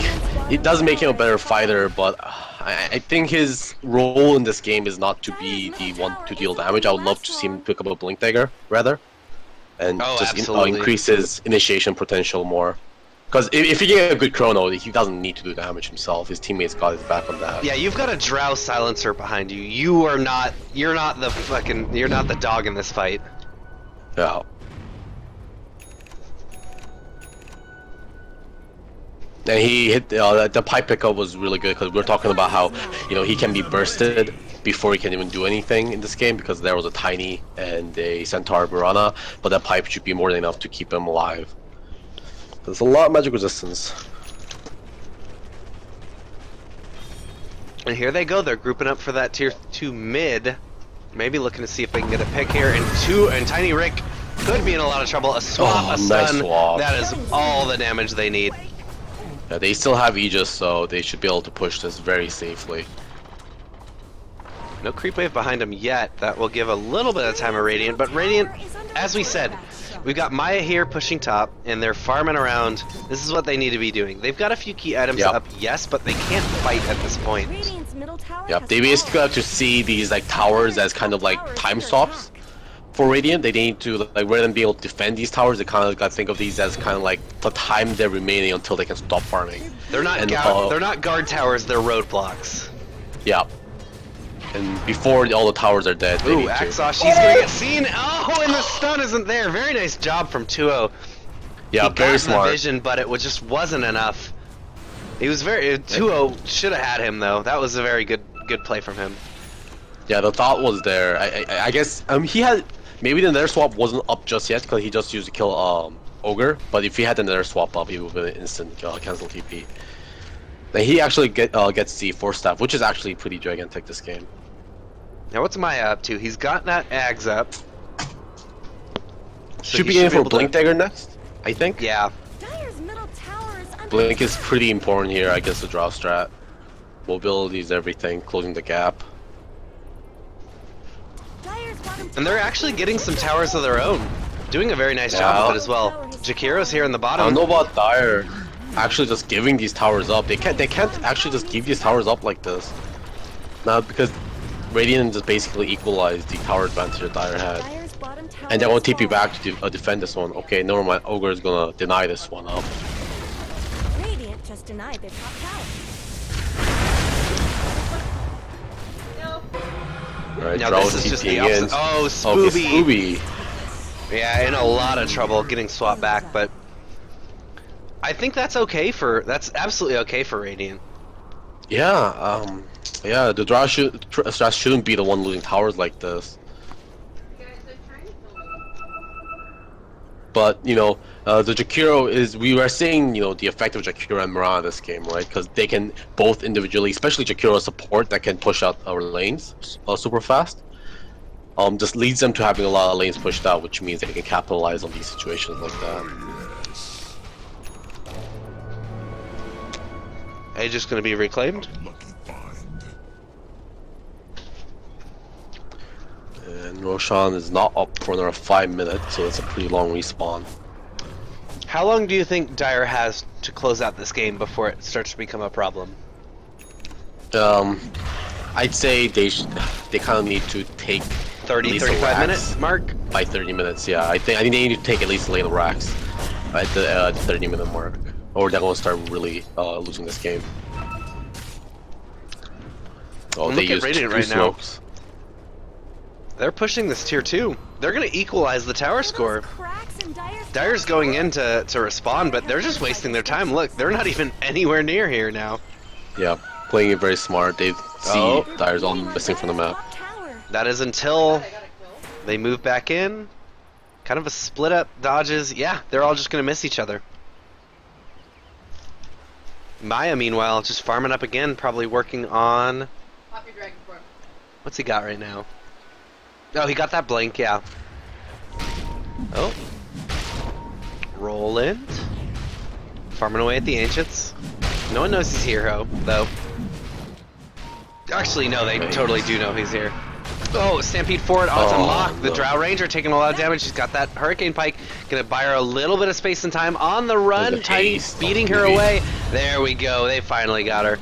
it does make him a better fighter, but I think his role in this game is not to be the one to deal damage. I would love to see him pick up a Blink Dagger, rather, and Oh, just absolutely. increase his initiation potential more. Because if he get a good chrono, he doesn't need to do damage himself. His teammates got his back on that. Yeah, you've got a Drow Silencer behind you. You're not the dog in this fight. Yeah. And he hit the pipe pickup was really good because we're talking about how he can be bursted before he can even do anything in this game because there was a Tiny and a Centaur Piranha, but that pipe should be more than enough to keep him alive. There's a lot of magic resistance. And here they go. They're grouping up for that tier 2 mid. Maybe looking to see if they can get a pick here. And Tiny Rick could be in a lot of trouble. A swap, a stun. Nice swap. That is all the damage they need. Yeah, they still have Aegis, so they should be able to push this very safely. No creep wave behind him yet. That will give a little bit of time of Radiant. But Radiant, as we said, we've got Maya here pushing top, and they're farming around. This is what they need to be doing. They've got a few key items up, yes, but they can't fight at this point. Radiant's middle tower Yep, has they basically fallen. have to see these like towers as kind of like time stops for Radiant. They need to, like, rather than be able to defend these towers, they kind of got to think of these as kind of like the time they're remaining until they can stop farming. They're not they're not guard towers, they're roadblocks. Yeah. And before all the towers are dead, they Ooh, need to. Axos, she's gonna get seen. Oh, and the stun isn't there. Very nice job from 2-0. Yeah, He very got smart. the vision, but it just wasn't enough. He was 2-0 should have had him though. That was a very good play from him. Yeah, the thought was there. I guess he had maybe the nether swap wasn't up just yet because he just used to kill Ogre. But if he had the nether swap up, he would have been an instant cancel TP. Then he actually gets the 4-staff, which is actually pretty gigantic this game. Now what's Maya up to? He's got that Ags up. So Should he be aiming for able to- Blink Dagger next, I think. Yeah. Dire's middle tower is under Blink is pretty important here, I guess, the draw strat. Mobility is everything, closing the gap. Dire's bottom And they're actually getting some towers of their own. Doing a very nice job of it as well. Jakiro's here in the I don't bottom. know about Dire actually just giving these towers up. They can't actually just give these towers up like this. Now because Radiant just basically equalized the tower advantage that Dire had. Dire's bottom tower And they're gonna has TP fallen. back to defend this one. Okay, never mind. Ogre is gonna deny this one up. Radiant just denied their top tower. No. Alright, Now Drow this is just the TPing in. opposite. Oh, Okay, Spooby. Scooby. Yeah, in a lot of trouble getting swapped back, but I think that's absolutely okay for Radiant. Yeah, yeah, the Drow shouldn't be the one losing towers like this. Guys, they're trying to kill me. But, the Jakiro is, we were seeing, the effect of Jakiro and Mirana this game, right? Because they can both individually, especially Jakiro support that can push out our lanes super fast. Just leads them to having a lot of lanes pushed out, which means they can capitalize on these situations like that. Age is going to be reclaimed. And Roshan is not up for another 5 minutes, so it's a pretty long respawn. How long do you think Dire has to close out this game before it starts to become a problem? I'd say they kind of need to take 30, at least a 35 racks minute mark? by 30 minutes. Yeah, I think they need to take at least a lane of racks at the 30-minute mark, or they're gonna start really losing this game. Oh, Look they at used Radiant two right now. smokes. They're pushing this tier 2. They're going to equalize the tower score. Cracks in Dire's going in to respond, but they're just wasting their time. Look, they're not even anywhere near here now. Yeah, playing it very smart. They see Dire's all missing from the map. That is until they move back in. Kind of a split up dodges. Yeah, they're all just going to miss each other. Maya, meanwhile, just farming up again, probably working on... Pop your dragon form. What's he got right now? Oh, he got that blink, yeah. Oh. Roland. Farming away at the Ancients. No one knows he's here, though. Actually, no, they totally do know he's here. Oh, Stampede forward onto Oh, Mock. The no. Drow Ranger taking a lot of damage. She's got that Hurricane Pike. Gonna buy her a little bit of space and time on the run. There's a Tiny haste beating on her TV. away. There we go. They finally got her.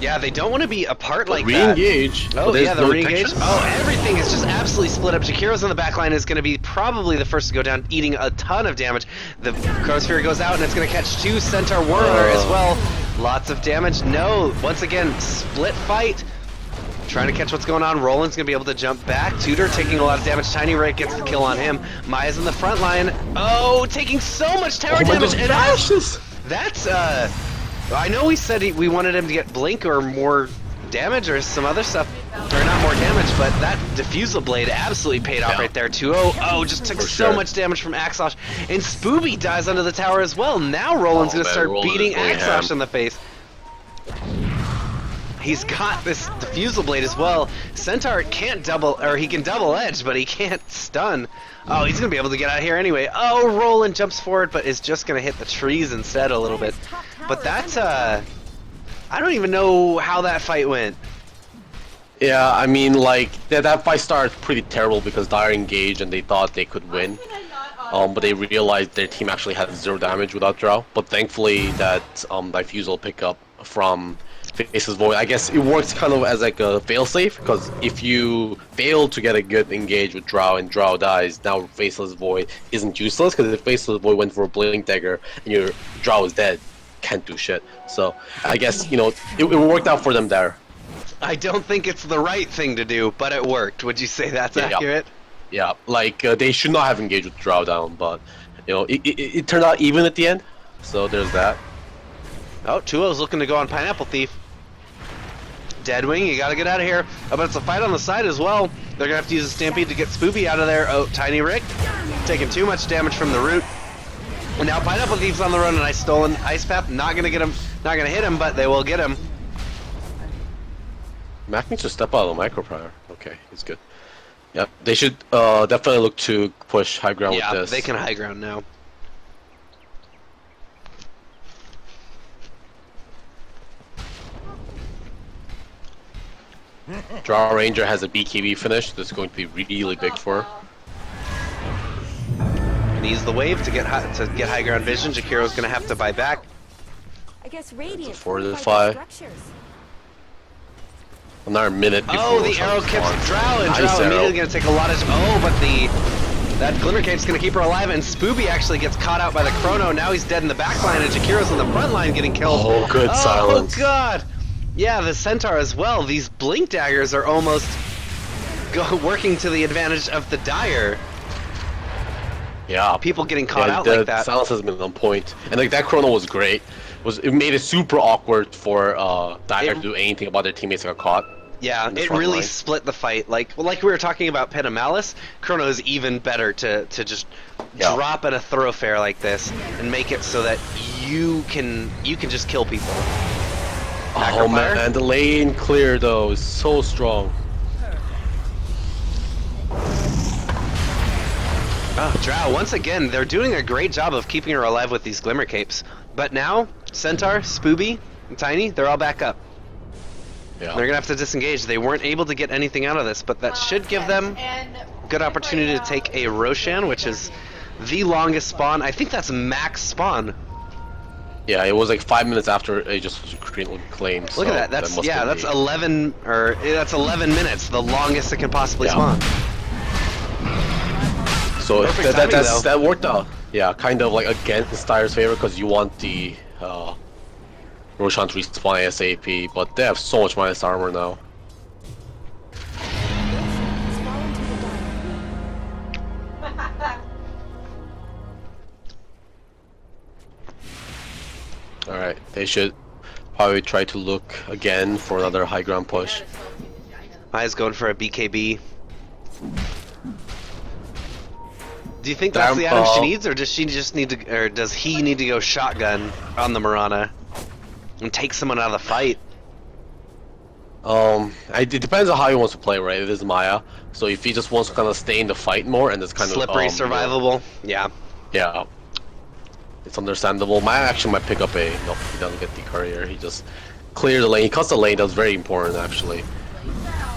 Yeah, they don't want to be apart like that. Re-engage. Oh, but there's yeah, the no re-engage. detection. Oh, everything is just absolutely split up. Jakiro's on the back line is going to be probably the first to go down, eating a ton of damage. The Chronosphere goes out, and it's going to catch 2 Centaur Warrior as well. Lots of damage. No, once again, split fight. Trying to catch what's going on. Roland's going to be able to jump back. Tudor taking a lot of damage. Tiny Ray gets the kill on him. Maya's in the front line. Oh, taking so much tower Oh my damage. God, And dashes! that's, I know we said we wanted him to get Blink or more damage or some other stuff, or not more damage, but that Diffusal Blade absolutely paid off Yeah. right there. 2-0. Oh, just took For so sure. much damage from Axosh. And Spooby dies under the tower as well. Now Roland's Oh, going to man, start Roland beating is going Axosh ham. in the face. He's got this Diffusal Blade as well. Centaur can't double, or he can double edge, but he can't stun. Oh, he's going to be able to get out of here anyway. Oh, Roland jumps forward, but is just going to hit the trees instead a little bit. But that's, I don't even know how that fight went. Yeah, I mean, like, that fight started pretty terrible because Dire engaged and they thought they could win. But they realized their team actually had 0 damage without Drow. But thankfully that Diffusal pickup from Faceless Void, I guess it works kind of as like a failsafe, because if you fail to get a good engage with Drow and Drow dies, now Faceless Void isn't useless, because if Faceless Void went for a Blink Dagger and your Drow is dead, can't do shit. So I guess, you know, it worked out for them there. I don't think it's the right thing to do, but it worked. Would you say that's Yeah. accurate? Yeah, like they should not have engaged with Drow down, but you know, it turned out even at the end. So there's that. Oh, 2-0's looking to go on Pineapple Thief. Deadwing, you gotta get out of here. Oh, but it's a fight on the side as well. They're gonna have to use a Stampede to get Spoopy out of there. Oh, Tiny Rick taking too much damage from the root. And now Pineapple Thief's on the run, and I stole an Ice Path. Not gonna get him, not gonna hit him, but they will get him. Mac needs to step out of the micro prior. Okay, he's good. Yep, they should definitely look to push high ground Yeah, with this. they can high ground now. Drow Ranger has a BKB finish that's going to be really big for her. Needs the wave to get high ground vision. Jakiro's gonna have to buy back. I guess Radiant fortify. fortified structures. Another minute before Oh, the Roshan arrow spawns. kicks Drow, and Nice Drow arrow. immediately gonna take a lot of. Oh, but that Glimmer Cape's gonna keep her alive, and Spooby actually gets caught out by the Chrono. Now he's dead in the back line, and Jakiro's in the front line getting killed. Oh, good silence. Oh god. Yeah, the Centaur as well. These Blink Daggers are almost working to the advantage of the Dire. Yeah, People getting caught yeah, out the like that. silence has been on point, and like that chrono was great. It made it super awkward for Dire to do anything about their teammates that got caught. Yeah, in the it front really line. split the fight. Like we were talking about Pit of Malice, Chrono is even better to just Yeah. drop at a thoroughfare like this and make it so that you can just kill people. Oh Macro fire? man, the lane clear though is so strong. Oh, Drow, once again, they're doing a great job of keeping her alive with these Glimmer Capes. But now, Centaur, Spooby, and Tiny, they're all back up. Yeah. They're gonna have to disengage. They weren't able to get anything out of this, but that should give them good opportunity to take a Roshan, which is the longest spawn. I think that's max spawn. Yeah, it was like 5 minutes after it just was claimed. Look at that. That's must yeah. have That's been 11 or that's 11 minutes, the longest it can possibly Yeah. spawn. So Perfect timing, though. that worked out. Yeah, kind of like against Dire's favor because you want the Roshan to respawn ASAP, but they have so much minus armor now. Has fallen to the Dire. Alright, they should probably try to look again for another high ground push. Maya's going for a BKB. Do you think that's the item she needs, or does she just need to, or does he need to go shotgun on the Mirana and take someone out of the fight? It depends on how he wants to play, right? It is Maya, so if he just wants to kind of stay in the fight more and just kind Slippery, of survivable. Yeah. Yeah, it's understandable. Maya actually might pick up a. No, he doesn't get the courier. He just clear the lane. He cuts the lane. That's very important, actually.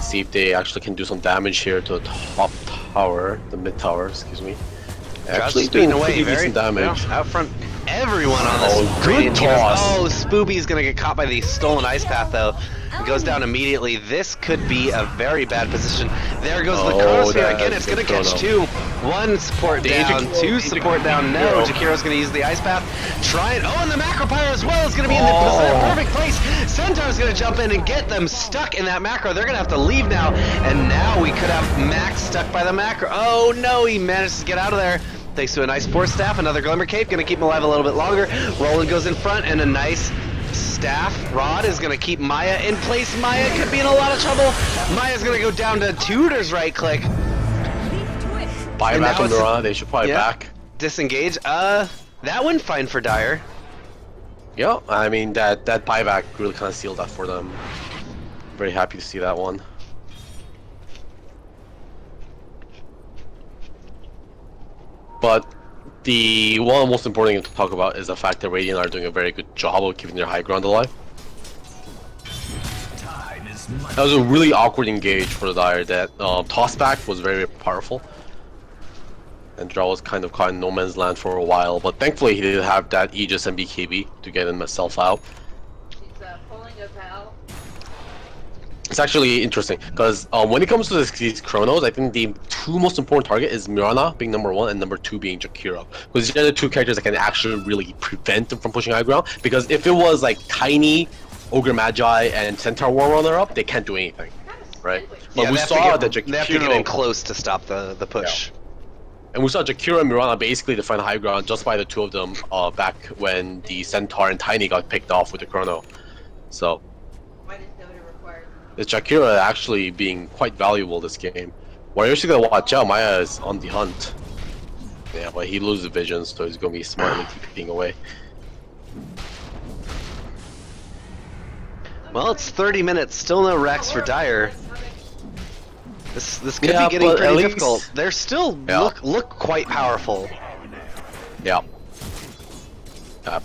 See if they actually can do some damage here to the top tower, the mid tower, excuse me. Actually doing away, pretty decent damage. Yeah, out front. Everyone on this good Radiant team is- toss. Oh, Spooby's gonna get caught by the stolen ice path though. It goes down immediately. This could be a very bad position. There goes the Chronosphere again. It's gonna catch two. One support down, two support down. No, Jakiro's gonna use the ice path. Try it. Oh, and the Macro Pyro as well is gonna be in the perfect place. Centaur's gonna jump in and get them stuck in that macro. They're gonna have to leave now. And now we could have Max stuck by the macro. Oh no, he managed to get out of there. Thanks to a nice Force Staff, another Glimmer Cape, gonna keep him alive a little bit longer. Roland goes in front, and a nice Staff Rod is gonna keep Maya in place. Maya could be in a lot of trouble. Maya's gonna go down to Tudor's right click. Buy back on the run, they should probably back. Disengage. That went fine for Dire. Yeah, I mean, that buyback really kind of sealed that for them. Very happy to see that one. But the one most important thing to talk about is the fact that Radiant are doing a very good job of keeping their high ground alive. That was a really awkward engage for the Dire. That tossback was very powerful. And Drow was kind of caught in no man's land for a while, but thankfully he did have that Aegis and BKB to get himself out. He's pulling a Val. It's actually interesting because when it comes to these Chronos, I think the two most important target is Mirana being number 1 and number 2 being Jakiro, because these are the two characters that can actually really prevent them from pushing high ground. Because if it was like Tiny, Ogre Magi, and Centaur War Runner up, they can't do anything, right? But Yeah, we saw that they have to get in Jakiro, close to stop the push. and we saw Jakiro and Mirana basically define high ground just by the two of them back when the Centaur and Tiny got picked off with the Chrono. So Why does Dota require? it's Jakiro actually being quite valuable this game. Well, you're gonna watch out. Maya is on the hunt. Yeah, but he loses vision, so he's gonna be smartly keeping away. Well, it's 30 minutes. Still no Rex for Dire. This could Yeah, be getting but pretty at least- difficult. They're still Yeah. look quite powerful. Yeah.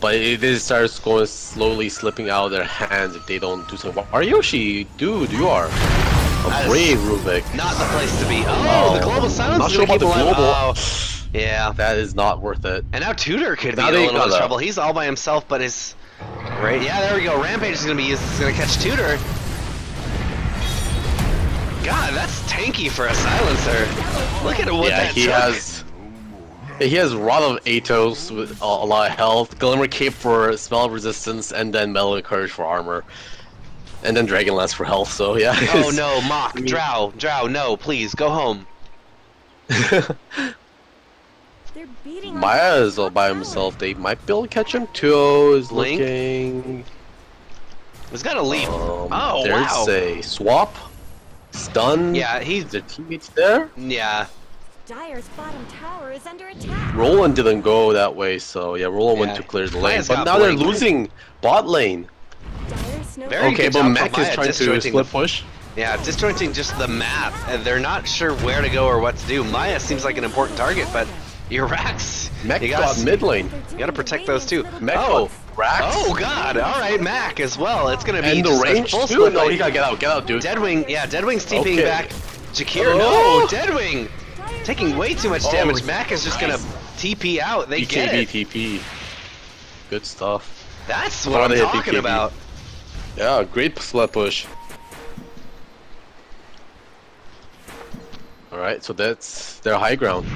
But it starts going slowly slipping out of their hands if they don't do something. Aryoshi, dude, you are a brave Rubik. Not the place to be. Oh, the global silence Not is sure gonna about keep the him alive. global. Oh, yeah. That is not worth it. And now Tudor could be Now in a they little bit of gotta- trouble. He's all by himself, but his... Right, yeah, there we go. Rampage is gonna be used. It's gonna catch Tudor. God, that's tanky for a silencer. Look at what Yeah, that he took. has a lot of Atos with a lot of health, Glimmer Cape for spell resistance, and then Metal Courage for armor, and then Dragonlance for health. So yeah. Oh no, Mock, Drow, no, please go home. They're beating on Maya the is all by tower. himself. They might be able to catch him. Tuo is Link? looking. He's got a leap. Oh there's wow. a swap. Stun. Yeah, he's Is their teammates there? yeah. Dire's bottom tower is under attack. Roland didn't go that way, so yeah, Roland went Yeah. to clear the lane. Maya's But got now they're Blink. losing bot lane. Dire's snow. Very Okay, good but job Mac from is Maya trying to disjointing split the- push. Yeah, disjointing just the map, and they're not sure where to go or what to do. Maya seems like an important target, but your Rax, Mech you got mid lane. They're gotta doing protect the those two. Radiant's Mech little got Rax. Oh god, alright, Mac as well. It's gonna be And the just a range full too? split No, fight. he gotta get out, dude. Deadwing, yeah, Deadwing's TPing Okay. back. Jakir, Oh. no, Deadwing! Dire's Taking way too much Oh, damage. Mac is just gonna TP out. They get BKB it. TP. Good stuff. That's Oh, what I'm they hit talking BKB. about. Yeah, great split push. Alright, so that's their high ground.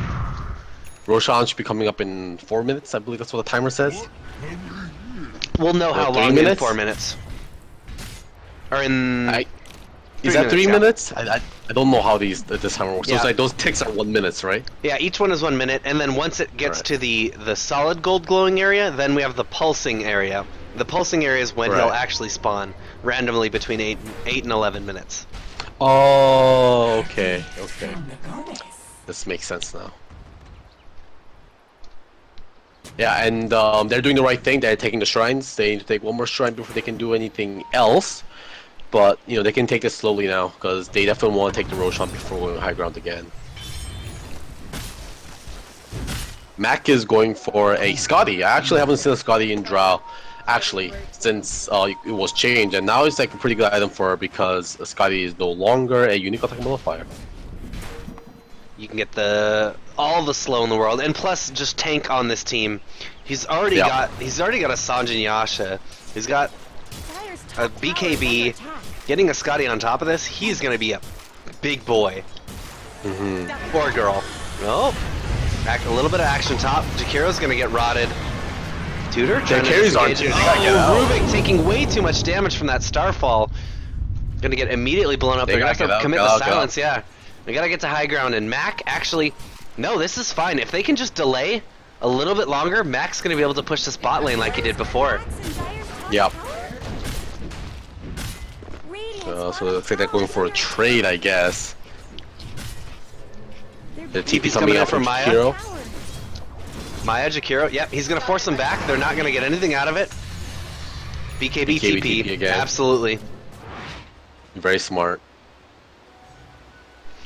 Roshan should be coming up in 4 minutes, I believe that's what the timer says. We'll know how 3 long in minutes? 4 minutes. Or in... Is 3 that 3 minutes, minutes? I don't know how this timer works. So Yeah. it's like those ticks are 1 minute, right? Yeah, each one is 1 minute, and then once it gets Right. to the solid gold glowing area, then we have the pulsing area. The pulsing area is when he'll Right. actually spawn randomly between 8 and 11 minutes. Oh, okay, okay. This makes sense now. Yeah, and they're doing the right thing. They're taking the shrines. They need to take one more shrine before they can do anything else. But, you know, they can take this slowly now, because they definitely want to take the Roshan before going high ground again. Mac is going for a Scotty. I actually haven't seen a Scotty in Drow. actually, since it was changed, and now it's like a pretty good item for her because Scotty is no longer a unique attack modifier. You can get all the slow in the world, and plus just tank on this team. He's already got a Sanjin Yasha. He's got Dire's a top tower is under BKB. attack. Getting a Scotty on top of this, he's gonna be a big boy. Or girl. Oh, a little bit of action top. Jakiro's gonna get rotted. Tutor trying to carries on disengage. too. They gotta get out. Rubik taking way too much damage from that Starfall. Gonna get immediately blown up. They They're gonna have gotta to get out, commit get the out, get silence, yeah. They gotta get to high ground, and Mac actually... No, this is fine. If they can just delay a little bit longer, Mac's gonna be able to push this bot lane like he did before. Max and Dire's top Yep. tower. Radiant's So it bottom looks like they're tower going is for a under trade, I guess. attack. The TP's TP's coming coming out out from from Maya. Jakiro. Tower. Maya, Jakiro, yep, he's gonna force them back. They're not gonna get anything out of it. BKB, BKB TP, TP again. absolutely. Very smart.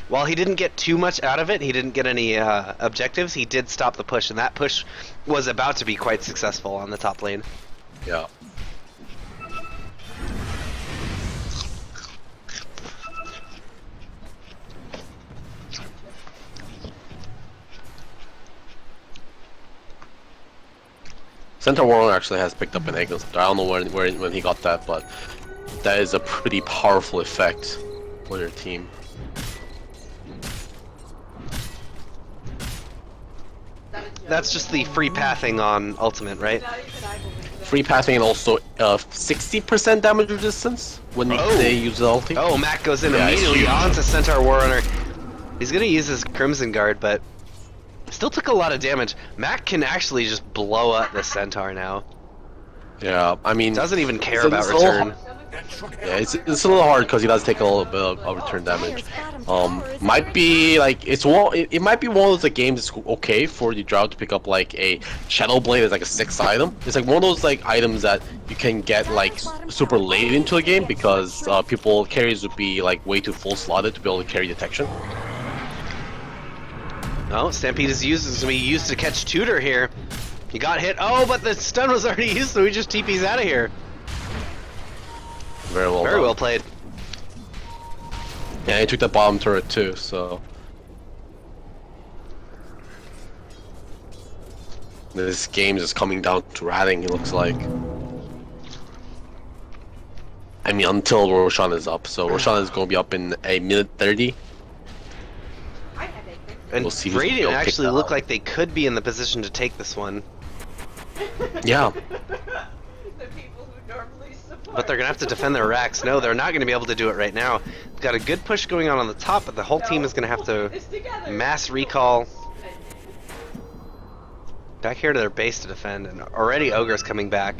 While he didn't get too much out of it, he didn't get any objectives, he did stop the push, and that push was about to be quite successful on the top lane. Yeah. Centaur Warren actually has picked up an Agnes. I don't know when he got that, but that is a pretty powerful effect for your team. That's just the free pathing on ultimate, right? Free pathing and also 60% damage resistance when they use the ulti. Oh, Mac goes in Yeah, it's immediately huge. onto Centaur Warrunner. He's gonna use his Crimson Guard, but still took a lot of damage. Mac can actually just blow up the Centaur now. Yeah, I mean, Doesn't even care it's about a little return. Yeah, it's a little hard because he does take a little bit of return damage. Might be like it might be one of those like, games that's okay for the drought to pick up like a Shadow Blade as like a 6th item. It's like one of those like items that you can get like super late into the game because people carries would be like way too full slotted to be able to carry detection. Oh, Stampede is gonna be used to catch Tutor here. He got hit. Oh, but the stun was already used, so he just TP's out of here. Very well. Very done. well played. Yeah, he took the bottom turret too, so this game is coming down to ratting, it looks like. I mean, until Roshan is up, so Roshan is going to be up in a minute 30. And We'll see who's gonna be Radiant able to pick actually that look up. like they could be in the position to take this one, Yeah, The people who normally support. but they're gonna have to defend their racks. No, they're not gonna be able to do it right now. They've got a good push going on the top, but the whole team is gonna have to It's together. mass recall back here to their base to defend, and already Ogre's coming back.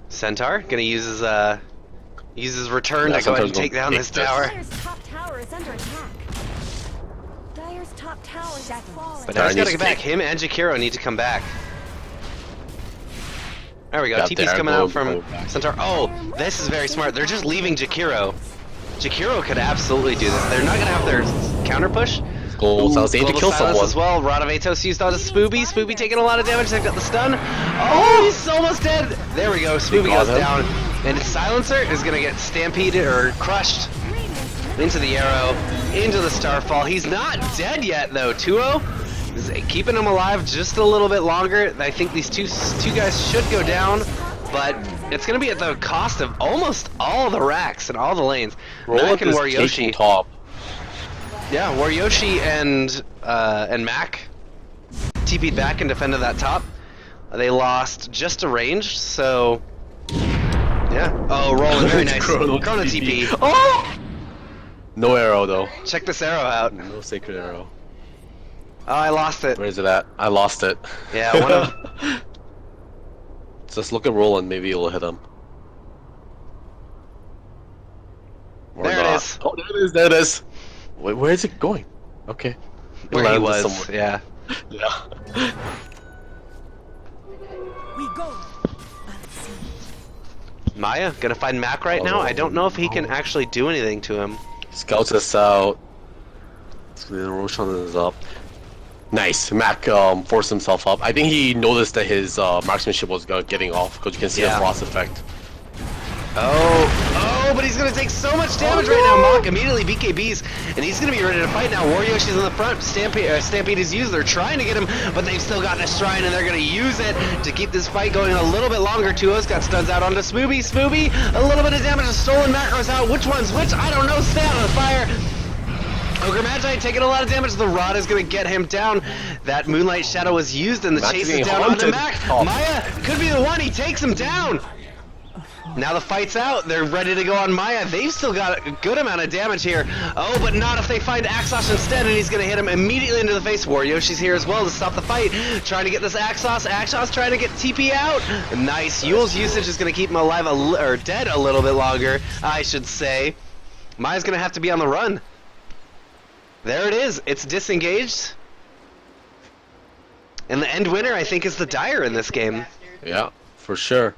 Centaur gonna use his return Yeah, to go ahead and Centaur's take gonna down take this this. tower. Dire's top tower is under attack. Dire's top tower is falling. But Dire now he's gotta needs get to back. take- Him and Jakiro need to come back. There we go. Got TP's there, coming go out from back. Centaur. Oh, this is very smart. They're just leaving Jakiro. Jakiro could absolutely do this. They're not gonna have their counter push. Global Silence aim to Global kill Silence someone. as well. Rod of Atos used on a Spooby. Spooby taking a lot of damage. They've got the stun. Oh, he's almost dead. There we go. Spooby got goes him. down. And his Silencer is going to get stampeded or crushed into the arrow, into the Starfall. He's not dead yet, though. 2-0 is keeping him alive just a little bit longer. I think these two guys should go down, but it's going to be at the cost of almost all the racks and all the lanes. Roll Mac up and is Waryoshi. taking top. Yeah, Waryoshi and Mac TP'd back and defended that top. They lost just a range, so yeah. Oh, rolling very nice. Chrono Chrono TP. Oh! No arrow though. Check this arrow out. Oh, No sacred arrow. I lost it. Where is it at? I lost it. Yeah, one of Just look at Roland, maybe it'll hit him. Or There it not. is. Oh, there it is, there it is. Wait, where is it going? Okay. It where he landed was. somewhere. Yeah. Yeah. We go. Maya gonna find Mac right now. I don't know if he can actually do anything to him. Scouts us out. So the Roshan is up. Nice. Mac forced himself up. I think he noticed that his marksmanship was getting off because you can see the frost effect. Oh, but he's gonna take so much damage right now. Mock immediately BKBs, and he's gonna be ready to fight now. Waryoshi's in the front. Stampede is used. They're trying to get him, but they've still got a shrine, and they're gonna use it to keep this fight going a little bit longer. 2-0's got stuns out onto Smooby. Smooby, a little bit of damage. Stolen macros out. Which one's which? I don't know. Stay out of the fire. Ogre Magi taking a lot of damage. The rod is going to get him down. That Moonlight Shadow was used, and the chase is down onto Mac. Maya could be the one. He takes him down. Now the fight's out. They're ready to go on Maya. They've still got a good amount of damage here. Oh, but not if they find Axos instead, and he's going to hit him immediately into the face. Waryoshi's here as well to stop the fight. Trying to get this Axos. Axos trying to get TP out. Nice. Yule's usage is going to keep him alive, or dead a little bit longer, I should say. Maya's going to have to be on the run. There it is. It's disengaged. And the end winner, I think, is the Dire in this game. Yeah, for sure.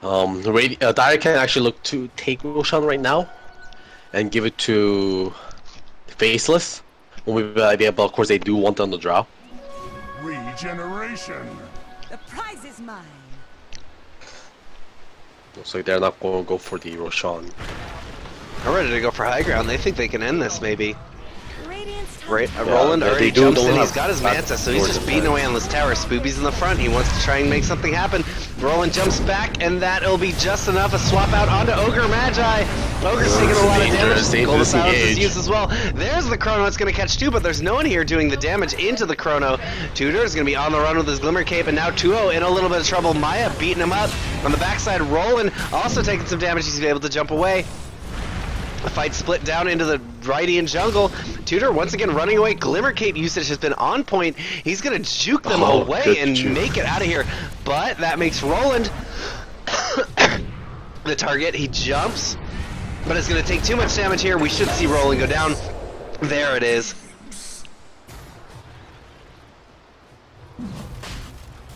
Dire can actually look to take Roshan right now and give it to Faceless. When we have an idea, but of course they do want it on the draw. Regeneration. The prize is mine. Looks like they're not going to go for the Roshan. I'm ready to go for high ground. They think they can end this, maybe. Radiant's top Right, Roland they already do jumps don't in. have He's got his that Manta, so he's just beating away on this tower. Spooby's in the front. He wants to try and make something happen. Roland jumps back, and that'll be just enough. A swap out onto Ogre Magi. Ogre's taking a lot of damage. Golden Silence is used as well. There's the Chrono. It's going to catch 2, but there's no one here doing the damage into the Chrono. Tudor is going to be on the run with his Glimmer Cape, and now 2-0 in a little bit of trouble. Maya beating him up. On the backside, Roland also taking some damage. He's able to jump away. The fight split down into the Rhydian jungle. Tudor once again running away. Glimmer Cape usage has been on point. He's gonna juke them away and make it out of here. But that makes Roland the target. He jumps, but it's gonna take too much damage here. We should see Roland go down. There it is.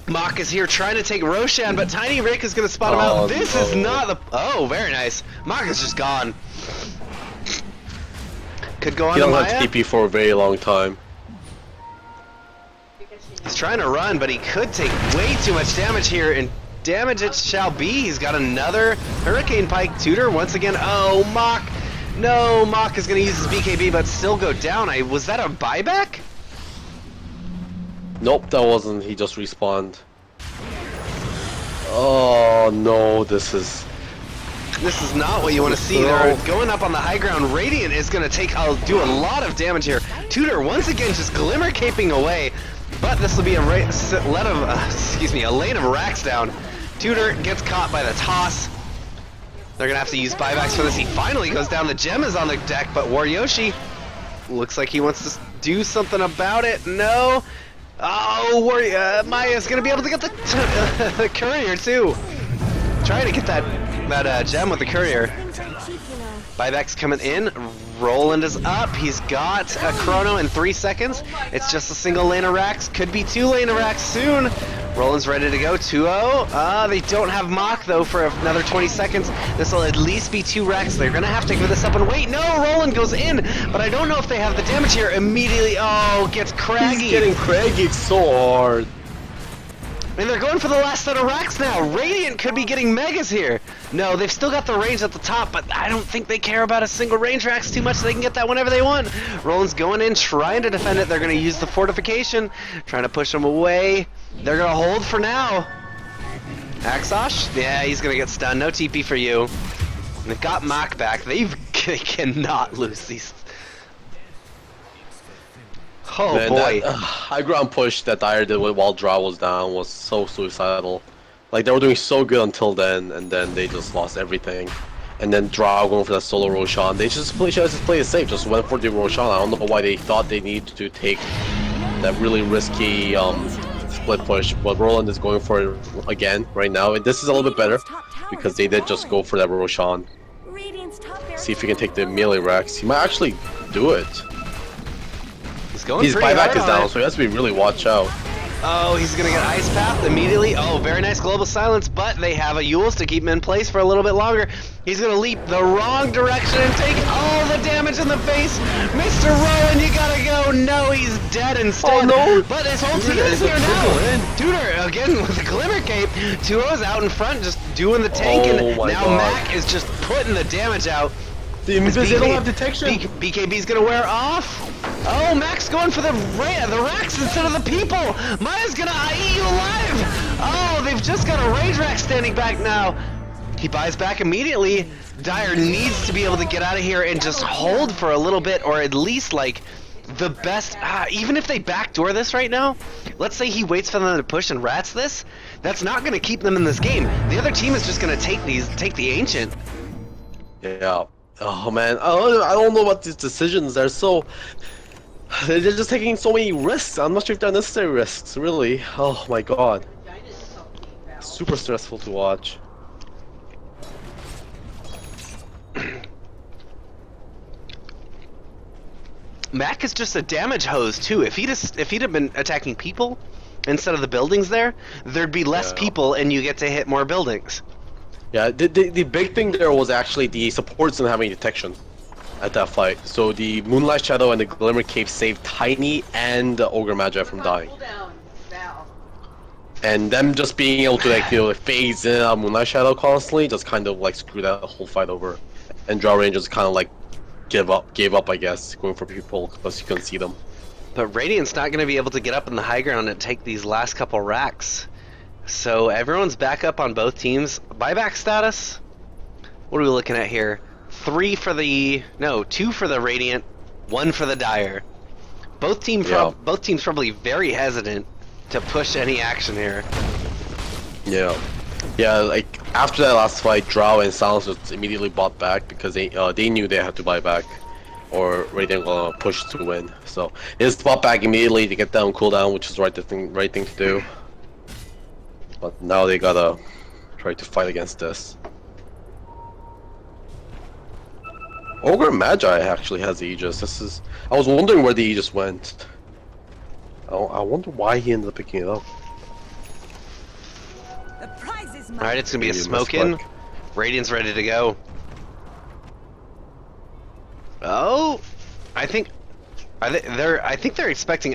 Mock is here trying to take Roshan, but Tiny Rick is gonna spot him out. This is not the. Oh, very nice. Mock is just gone. Could go on He to don't Maya. have TP for a very long time. He's trying to run, but he could take way too much damage here, and damage it shall be. He's got another Hurricane Pike. Tudor once again. Oh, Mock. No, Mock is going to use his BKB, but still go down. Was that a buyback? Nope, that wasn't. He just respawned. Oh no, this is not what you want to see. They're going up on the high ground. Radiant is going to do a lot of damage here. Tudor once again just Glimmer Caping away, but this will be a lane of racks down. Tudor gets caught by the toss. They're going to have to use buybacks for this. He finally goes down. The gem is on the deck, but Waryoshi looks like he wants to do something about it. No. Oh, Maya's going to be able to get the courier too. Trying to get that gem with the courier. Buyback's coming in. Roland is up. He's got a chrono in 3 seconds. It's just a single lane of racks. Could be 2 lane of racks soon. Roland's ready to go. 2-0. They don't have Mock though for another 20 seconds. This will at least be 2 racks. They're gonna have to give this up and wait. No, Roland goes in, but I don't know if they have the damage here immediately. Oh, gets craggy. He's getting craggy so hard. And they're going for the last set of racks now. Radiant could be getting megas here. No, they've still got the range at the top, but I don't think they care about a single range racks too much. They can get that whenever they want. Roland's going in, trying to defend it. They're going to use the fortification, trying to push them away. They're going to hold for now. Axosh? Yeah, he's going to get stunned. No TP for you. And they've got Mock back. They cannot lose these. Oh Man, boy. That high ground push that Dire did while Draw was down was so suicidal. Like, they were doing so good until then, and then they just lost everything. And then Draw going for that solo Roshan. They just play it safe, just went for the Roshan. I don't know why they thought they needed to take that really risky split push, but Roland is going for it again right now. And this is a little bit better, because they did just go for that Roshan. See if he can take the melee racks. He might actually do it. Going his buyback is down, so he has to be really watch out. Oh, he's gonna get ice path immediately. Oh, very nice global silence, but they have a Yules to keep him in place for a little bit longer. He's gonna leap the wrong direction and take all the damage in the face. Mr. Rowan, you gotta go. No, he's dead instead. Oh, no. But his whole team is here now. Tudor again with the Glimmer Cape. 2-0's out in front, just doing the tank, and Oh my now God. Mac is just putting the damage out. The Invis, they don't have detection. BKB's gonna wear off. Oh, Mac's going for the racks instead of the people. Maya's gonna IE you alive. Oh, they've just got a Rage Rack standing back now. He buys back immediately. Dyer needs to be able to get out of here and just hold for a little bit, or at least like the best. Even if they backdoor this right now, let's say he waits for them to push and rats this. That's not gonna keep them in this game. The other team is just gonna take the Ancient. Yeah. Oh man, I don't know about these decisions. They're just taking so many risks. I'm not sure if they're necessary risks, really. Oh my god. Super stressful to watch. Mac is just a damage hose too. If he'd have been attacking people instead of the buildings there'd be less people and you get to hit more buildings. Yeah, the big thing there was actually the supports didn't have any detection at that fight. So the Moonlight Shadow and the Glimmer Cape saved Tiny and the Ogre Magi from dying. And them just being able to like phase in Moonlight Shadow constantly just kind of like screwed that whole fight over. And Draw Rangers kind of like gave up, I guess, going for people because you couldn't see them. But Radiant's not going to be able to get up in the high ground and take these last couple racks. So everyone's back up on both teams. Buyback status? What are we looking at here? 2 for the Radiant, 1 for the Dire. Both teams probably very hesitant to push any action here. Yeah. Yeah, like after that last fight, Drow and Silence was immediately bought back because they knew they had to buy back, or Radiant gonna push to win. So they just bought back immediately to get down cooldown, which is the right thing to do. But now they gotta try to fight against this. Ogre Magi actually has the Aegis. I was wondering where the Aegis went. I wonder why he ended up picking it up. The prize is mine. Alright, it's gonna be a Maybe smoke in. misclick. Radiant's ready to go. Oh, I think they're expecting.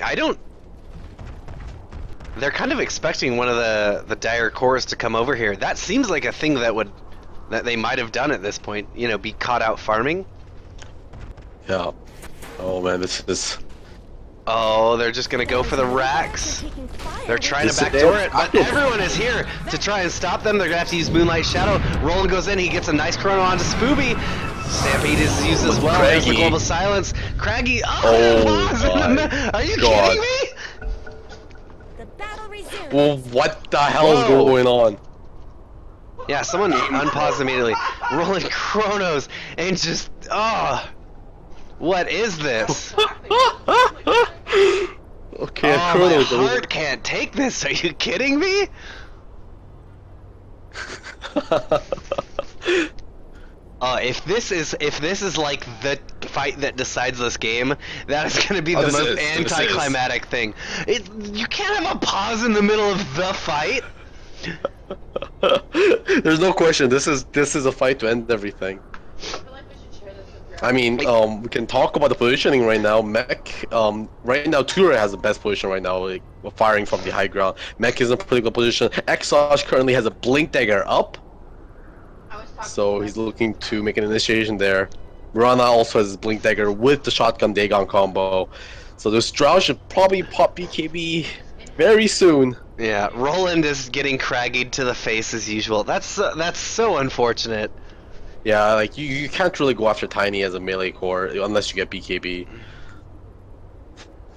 They're kind of expecting one of the Dire cores to come over here. That seems like a thing that they might have done at this point. You know, be caught out farming. Yeah. Oh man, this is. Oh, they're just gonna go for the racks. Taking fire. They're trying to This is backdoor it. it, but everyone is here to try and stop them. They're gonna have to use Moonlight Shadow. Roland goes in, he gets a nice chrono onto Spooby. Stampede is used as well. There's the Craggy. global silence. Craggy, Oh are you God. kidding me? The battle resumes. Well, what the hell is Whoa. going on? Yeah, someone unpause immediately. Rolling chronos and just, what is this? Okay, Oh, my heart can't take this. Are you kidding me? If this is like the fight that decides this game, that is going to be the this most is. This is. anticlimactic thing. You can't have a pause in the middle of the fight. There's no question. This is a fight to end everything. I mean, we can talk about the positioning right now. Mech, right now, Tura has the best position right now, like, firing from the high ground. Mech is in a pretty good position. Exosh currently has a Blink Dagger up, so he's looking to make an initiation there. Mirana also has his Blink Dagger with the Shotgun Dagon combo. So the Strauss should probably pop BKB very soon. Yeah, Roland is getting craggied to the face as usual. That's so unfortunate. Yeah, like you can't really go after Tiny as a melee core unless you get BKB.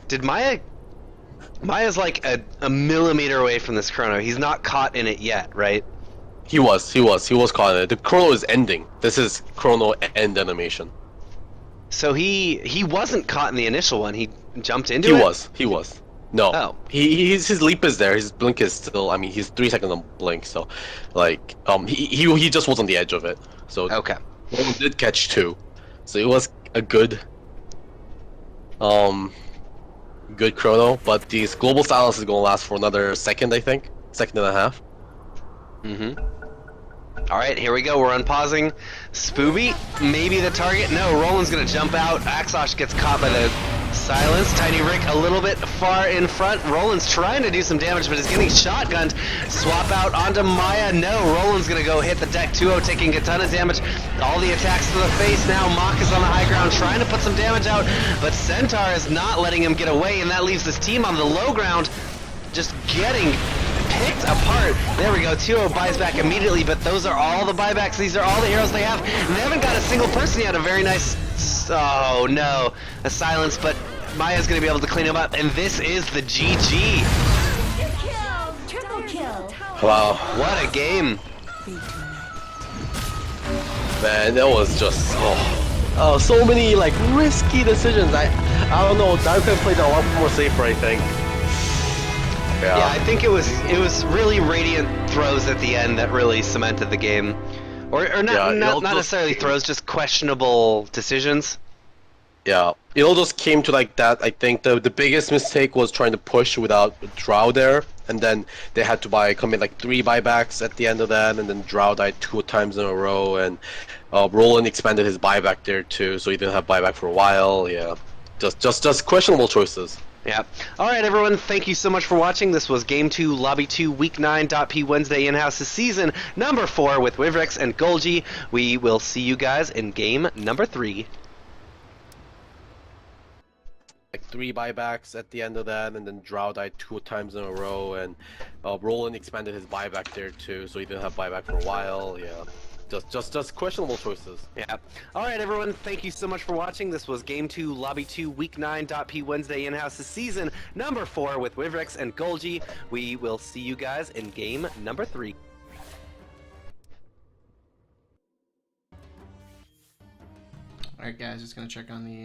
Did Maya's like a millimeter away from this chrono. He's not caught in it yet, right? He was caught in it. The chrono is ending. This is chrono end animation. So he wasn't caught in the initial one. He jumped into it. He was. No. Oh. His leap is there. His blink is still. I mean, he's 3 seconds on blink. So, like, he just was on the edge of it. So Okay. Roland did catch 2. So it was a good good chrono, but these global silence is gonna last for another second, I think. Second and a half. Mm-hmm. Alright, here we go. We're unpausing. Spooby, maybe the target. No, Roland's gonna jump out. Axosh gets caught by the silence. Tiny Rick a little bit far in front. Roland's trying to do some damage, but is getting shotgunned. Swap out onto Maya. No, Roland's gonna go hit the deck 2-0, taking a ton of damage. All the attacks to the face now. Mock is on the high ground, trying to put some damage out, but Centaur is not letting him get away, and that leaves his team on the low ground, just getting picked apart. There we go, 2-0 buys back immediately, but those are all the buybacks. These are all the heroes they have. They haven't got a single person yet. A very nice, oh no, a silence, but Maya's gonna be able to clean him up, and this is the GG. Kill! Triple kill! Wow. What a game. Man, that was just so many like risky decisions. I don't know. I could have played a lot more safer, I think. Yeah, I think it was really Radiant throws at the end that really cemented the game. Or not necessarily throws, just questionable decisions. Yeah, it all just came to like that. I think the biggest mistake was trying to push without Drow there, and then they had to commit like 3 buybacks at the end of that, and then Drow died 2 times in a row, and Roland expanded his buyback there too, so he didn't have buyback for a while. Yeah, just questionable choices. Yeah. Alright everyone, thank you so much for watching. This was Game 2, Lobby 2, Week 9, .p Wednesday In-House's Season number 4 with Wivrex and Golgi. We will see you guys in Game number 3. Like 3 buybacks at the end of that, and then Drow died 2 times in a row, and Roland expanded his buyback there too, so he didn't have buyback for a while. Yeah. Just questionable choices. Yeah. Alright everyone, thank you so much for watching. This was Game 2, Lobby 2, Week 9, .p Wednesday In-House's Season number 4 with Wivrex and Golgi. We will see you guys in Game number 3. Alright guys, just gonna check on the